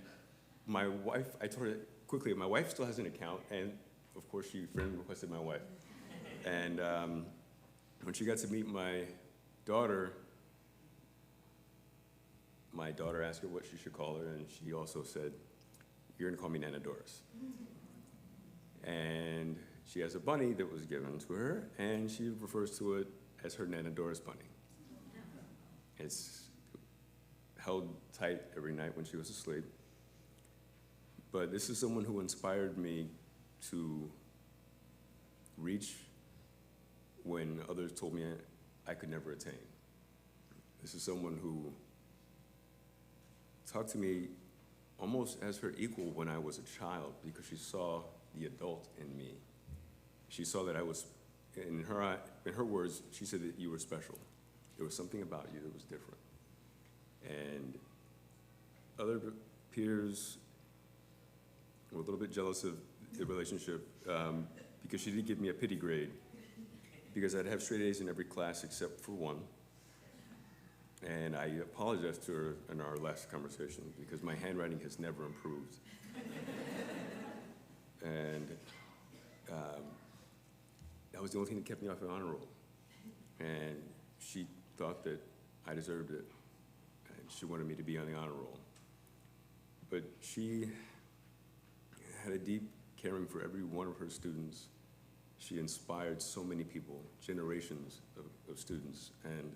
my wife, I told her quickly, my wife still has an account, and of course she friend requested my wife. And when she got to meet my daughter asked her what she should call her, and she also said, you're gonna call me Nana Doris. And she has a bunny that was given to her, and she refers to it as her Nana Doris bunny. It's held tight every night when she was asleep. But this is someone who inspired me to reach when others told me I could never attain. This is someone who talked to me almost as her equal when I was a child, because she saw the adult in me. She saw that I was, in her words, she said that you were special. There was something about you that was different. And other peers were a little bit jealous of the relationship because she did give me a pity grade, because I'd have straight A's in every class except for one. And I apologized to her in our last conversation because my handwriting has never improved. And that was the only thing that kept me off the honor roll. And she thought that I deserved it, and she wanted me to be on the honor roll. But she had a deep caring for every one of her students. She inspired so many people, generations of students. And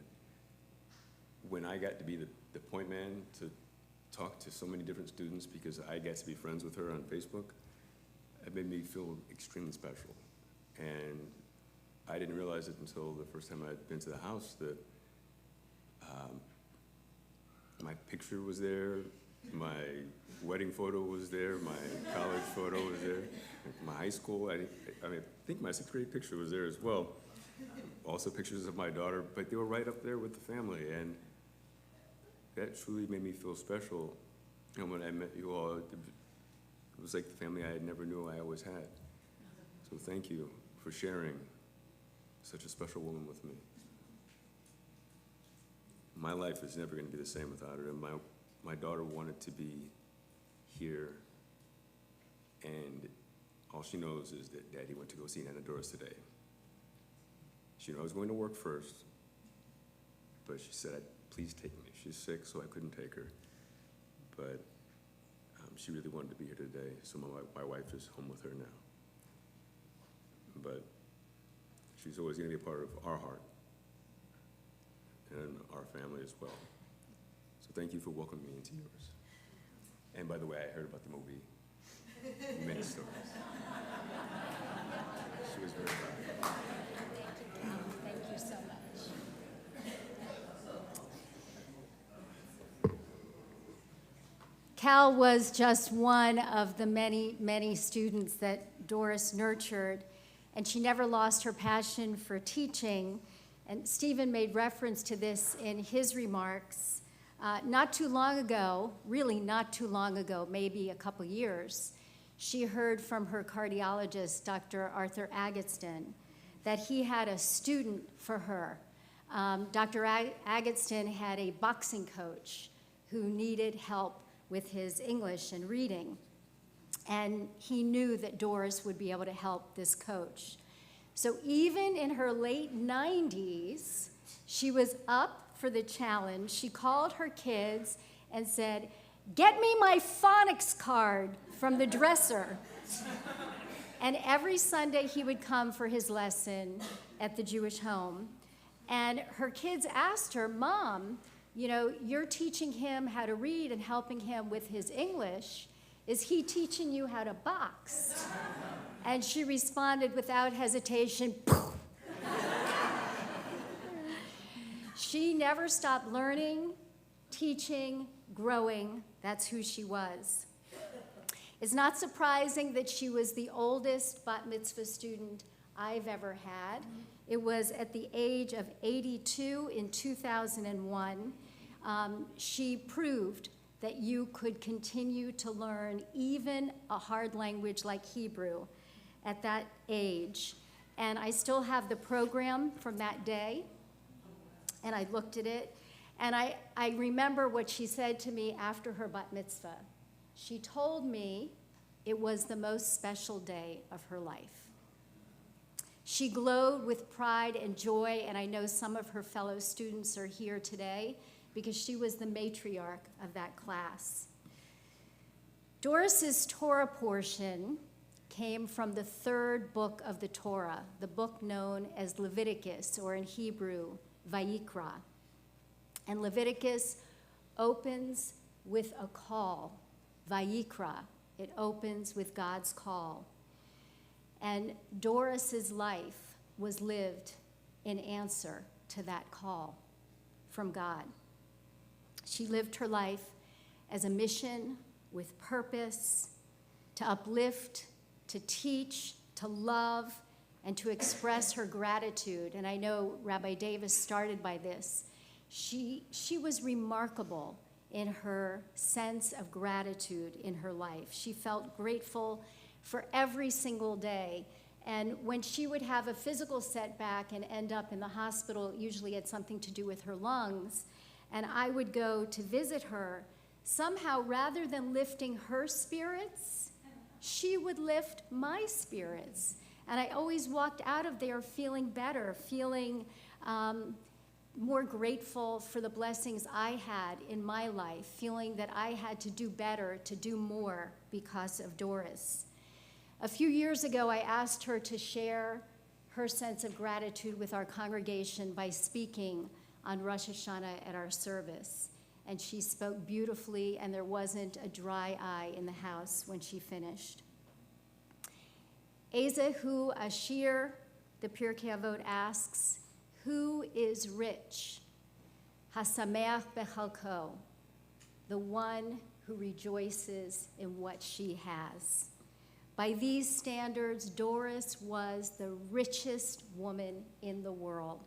when I got to be the point man to talk to so many different students, because I got to be friends with her on Facebook, it made me feel extremely special. And I didn't realize it until the first time I'd been to the house that my picture was there, my wedding photo was there, my college photo was there, my high school, I think my 6th grade picture was there as well. Also pictures of my daughter, but they were right up there with the family, and that truly made me feel special. And when I met you all, it was like the family I never knew I always had. So thank you for sharing such a special woman with me. My life is never going to be the same without her. And my daughter wanted to be here, and all she knows is that Daddy went to go see Nana Doris today. She knew I was going to work first, but she said, please take me. She's sick, so I couldn't take her. But she really wanted to be here today, so my wife is home with her now. But she's always going to be a part of our heart and our family as well. So thank you for welcoming me into yours. And by the way, I heard about the movie, many stories. She was very proud. Thank you so much. Cal was just one of the many, many students that Doris nurtured, and she never lost her passion for teaching. And Stephen made reference to this in his remarks. Not too long ago, really not too long ago, maybe a couple years, she heard from her cardiologist, Dr. Arthur Agatston, that he had a student for her. Dr. Agatston had a boxing coach who needed help with his English and reading. And he knew that Doris would be able to help this coach. So even in her late 90s, she was up for the challenge. She called her kids and said, "Get me my phonics card from the dresser." And every Sunday he would come for his lesson at the Jewish home. And her kids asked her, "Mom, you know, you're teaching him how to read and helping him with his English. Is he teaching you how to box?" And she responded without hesitation, She never stopped learning, teaching, growing. That's who she was. It's not surprising that she was the oldest bat mitzvah student I've ever had. It was at the age of 82 in 2001. She proved that you could continue to learn even a hard language like Hebrew. at that age. And I still have the program from that day, and I looked at it, and I remember what she said to me after her bat mitzvah. She told me it was the most special day of her life. She glowed with pride and joy, and I know some of her fellow students are here today because she was the matriarch of that class. Doris's Torah portion came from the third book of the Torah, the book known as Leviticus, or in Hebrew, Vayikra. And Leviticus opens with a call, Vayikra. It opens with God's call. And Doris's life was lived in answer to that call from God. She lived her life as a mission with purpose, to uplift, to teach, to love, and to express her gratitude. And I know Rabbi Davis started by this. She was remarkable in her sense of gratitude in her life. She felt grateful for every single day. And when she would have a physical setback and end up in the hospital, usually it had something to do with her lungs, and I would go to visit her, somehow rather than lifting her spirits, she would lift my spirits. And I always walked out of there feeling better, feeling more grateful for the blessings I had in my life, feeling that I had to do better, to do more because of Doris. A few years ago, I asked her to share her sense of gratitude with our congregation by speaking on Rosh Hashanah at our service. And she spoke beautifully, and there wasn't a dry eye in the house when she finished. Ezehu Ashir, the Pirkei Avot asks, who is rich? Hasameach bechalko, the one who rejoices in what she has. By these standards, Doris was the richest woman in the world.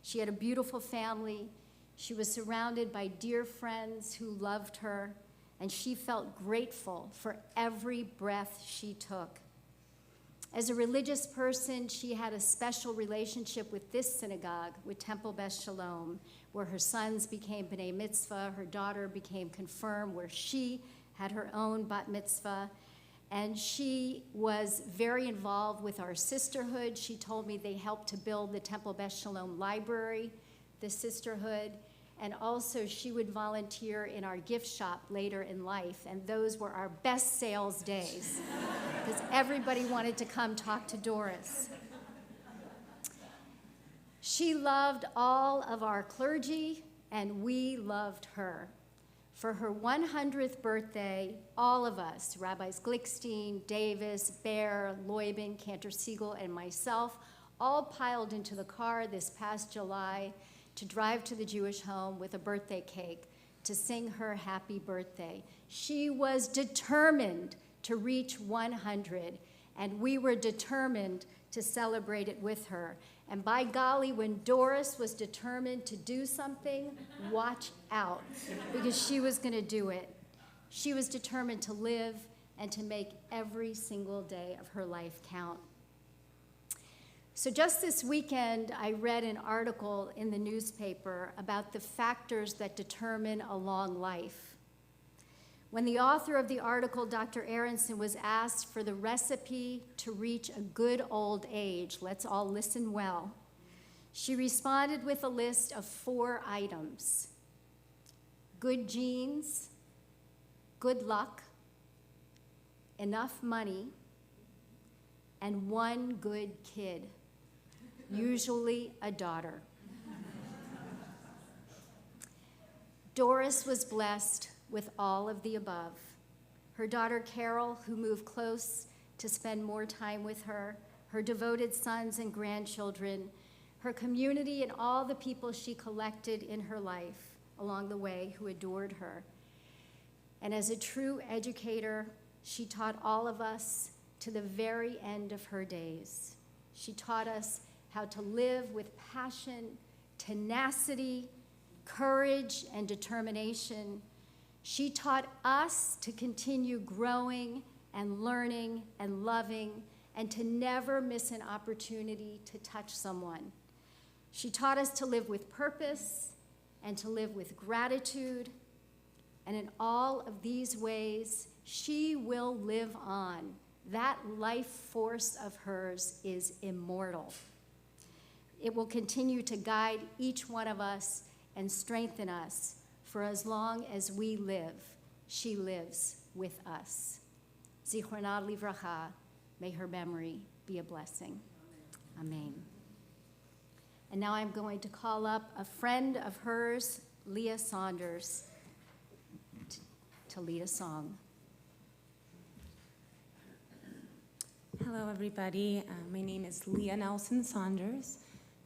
She had a beautiful family. She was surrounded by dear friends who loved her, and she felt grateful for every breath she took. As a religious person, she had a special relationship with this synagogue, with Temple Beth Shalom, where her sons became B'nai Mitzvah, her daughter became confirmed, where she had her own bat mitzvah. And she was very involved with our sisterhood. She told me they helped to build the Temple Beth Shalom library, the sisterhood. And also she would volunteer in our gift shop later in life. And those were our best sales days because everybody wanted to come talk to Doris. She loved all of our clergy, and we loved her. For her 100th birthday, all of us, Rabbis Glickstein, Davis, Baer, Leubin, Cantor Siegel, and myself, all piled into the car this past July to drive to the Jewish home with a birthday cake to sing her happy birthday. She was determined to reach 100, and we were determined to celebrate it with her. And by golly, when Doris was determined to do something, watch out, because she was going to do it. She was determined to live and to make every single day of her life count. So just this weekend, I read an article in the newspaper about the factors that determine a long life. When the author of the article, Dr. Aronson, was asked for the recipe to reach a good old age, let's all listen well, she responded with a list of 4 items: good genes, good luck, enough money, and 1 good kid, usually a daughter. Doris was blessed with all of the above. Her daughter Carol, who moved close to spend more time with her, her devoted sons and grandchildren, her community, and all the people she collected in her life along the way who adored her. And as a true educator, she taught all of us to the very end of her days. She taught us how to live with passion, tenacity, courage, and determination. She taught us to continue growing and learning and loving and to never miss an opportunity to touch someone. She taught us to live with purpose and to live with gratitude, and in all of these ways, she will live on. That life force of hers is immortal. It will continue to guide each one of us and strengthen us for as long as we live. She lives with us. Zichrona livracha, may her memory be a blessing. Amen. And now I'm going to call up a friend of hers, Leah Saunders, to lead a song. Hello, everybody. My name is Leah Nelson Saunders.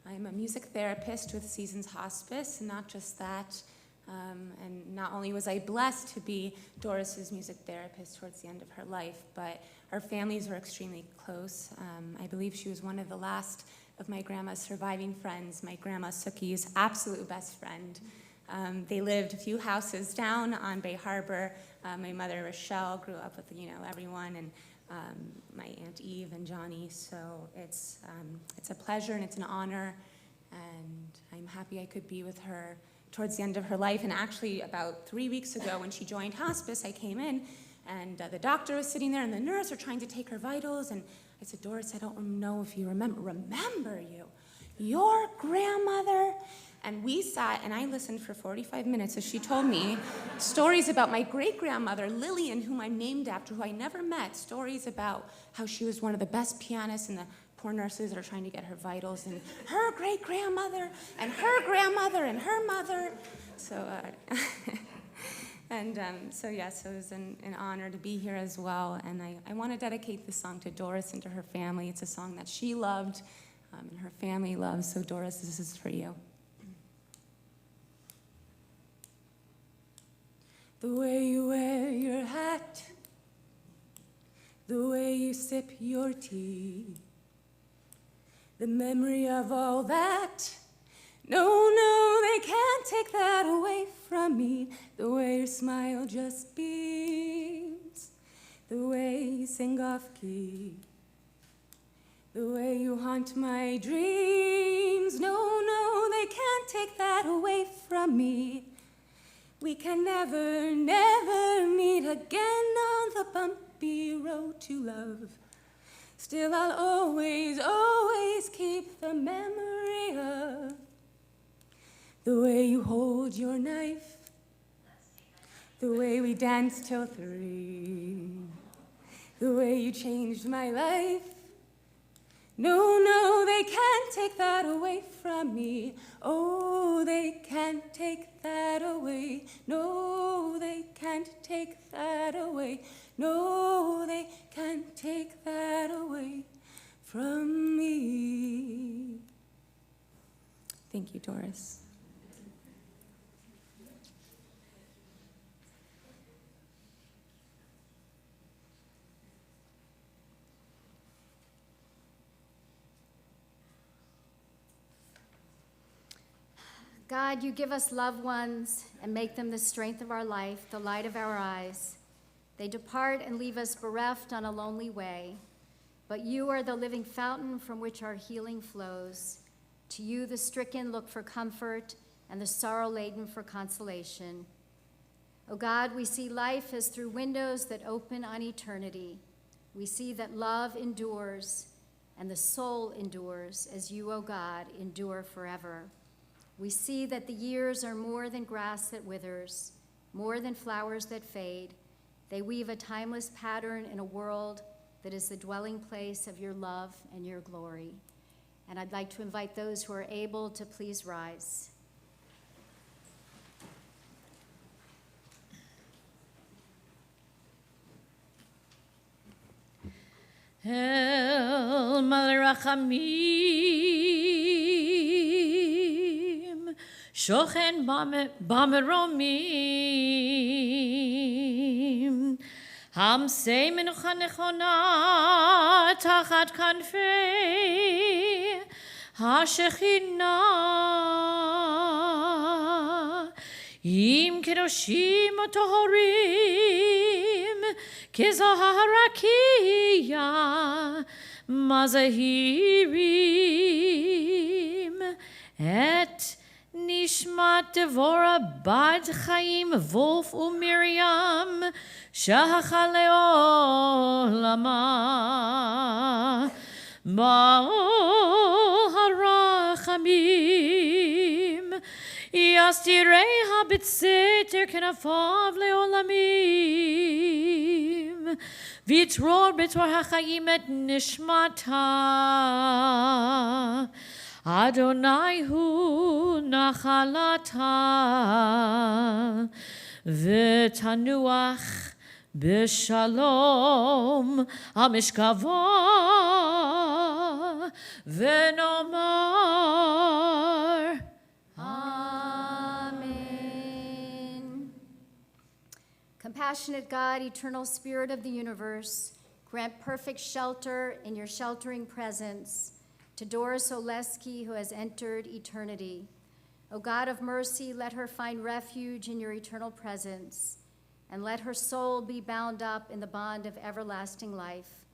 I'm a music therapist with Seasons Hospice, and not just that. And not only was I blessed to be Doris's music therapist towards the end of her life, but our families were extremely close. I believe she was one of the last of my grandma's surviving friends, my grandma Suki's absolute best friend. They lived a few houses down on Bay Harbor. My mother, Rochelle, grew up with, everyone, and my Aunt Eve and Johnny. So it's a pleasure and it's an honor, and I'm happy I could be with her towards the end of her life. And actually, about 3 weeks ago, when she joined hospice, I came in, and the doctor was sitting there, and the nurse were trying to take her vitals, and I said, Doris, I don't know if you remember you, your grandmother. And we sat, and I listened for 45 minutes as she told me stories about my great-grandmother, Lillian, whom I'm named after, who I never met, stories about how she was one of the best pianists, and the poor nurses that are trying to get her vitals, and her great-grandmother, and her grandmother, and her mother. So, so it was an honor to be here as well. And I want to dedicate this song to Doris and to her family. It's a song that she loved and her family loves. So, Doris, this is for you. The way you wear your hat, the way you sip your tea, the memory of all that, no, they can't take that away from me. The way your smile just beams, the way you sing off key, the way you haunt my dreams, no, they can't take that away from me. We can never meet again on the bumpy road to love. Still, I'll always keep the memory of the way you hold your knife, the way we danced till 3, the way you changed my life. No, they can't take that away from me. Oh, they can't take that away. No, they can't take that away. No, they can't take that away from me. Thank you, Doris. God, you give us loved ones and make them the strength of our life, the light of our eyes. They depart and leave us bereft on a lonely way, but you are the living fountain from which our healing flows. To you the stricken look for comfort and the sorrow-laden for consolation. O God, we see life as through windows that open on eternity. We see that love endures and the soul endures as you, O God, endure forever. We see that the years are more than grass that withers, more than flowers that fade. They weave a timeless pattern in a world that is the dwelling place of your love and your glory. And I'd like to invite those who are able to please rise. El Malrachamim Shochen Bameromim Hamsei Menucha Nechona Tachat Kanfei HaShechina Im Kedoshim Tohorim כזוהר מזהירים את נשמת דבורה בת חיים וולף ומרים שהלכה לעולמה הרחמים יסתיריה בסתר כנפיו לעולמים ויצרור בתור החיים את נשמתה אדוני הוא נחלתה ותנוח בשלום על משכבו ונאמר Amen. Compassionate God, eternal spirit of the universe, grant perfect shelter in your sheltering presence to Doris Olesky, who has entered eternity. O God of mercy, let her find refuge in your eternal presence, and let her soul be bound up in the bond of everlasting life.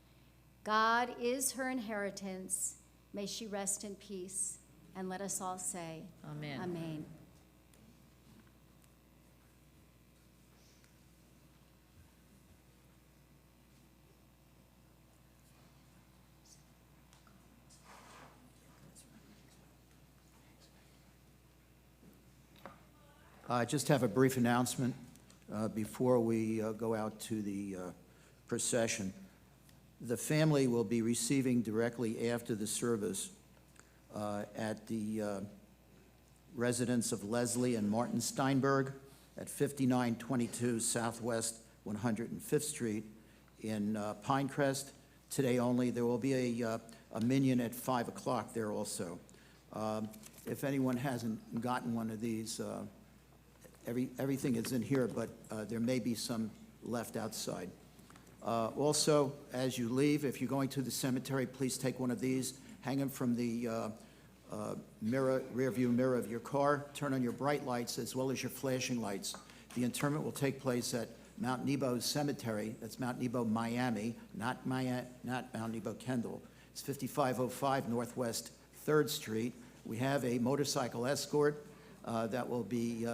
God is her inheritance. May she rest in peace. And let us all say, Amen. Amen. I just have a brief announcement before we go out to the procession. The family will be receiving directly after the service at the residence of Leslie and Martin Steinberg at 5922 Southwest 105th Street in Pinecrest. Today only. There will be a minion at 5 o'clock there also. If anyone hasn't gotten one of these, everything is in here, but there may be some left outside. Also, as you leave, if you're going to the cemetery, please take one of these, hang them from the rear view mirror of your car, turn on your bright lights as well as your flashing lights. The interment will take place at Mount Nebo Cemetery. That's Mount Nebo, Miami, not Mount Nebo, Kendall. It's 5505 Northwest 3rd Street. We have a motorcycle escort that will be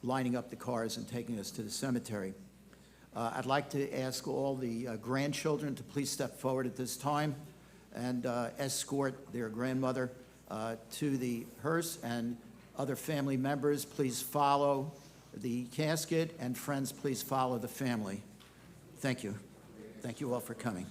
lining up the cars and taking us to the cemetery. I'd like to ask all the grandchildren to please step forward at this time and escort their grandmother to the hearse, and other family members, please follow the casket, and friends, please follow the family. Thank you. Thank you all for coming.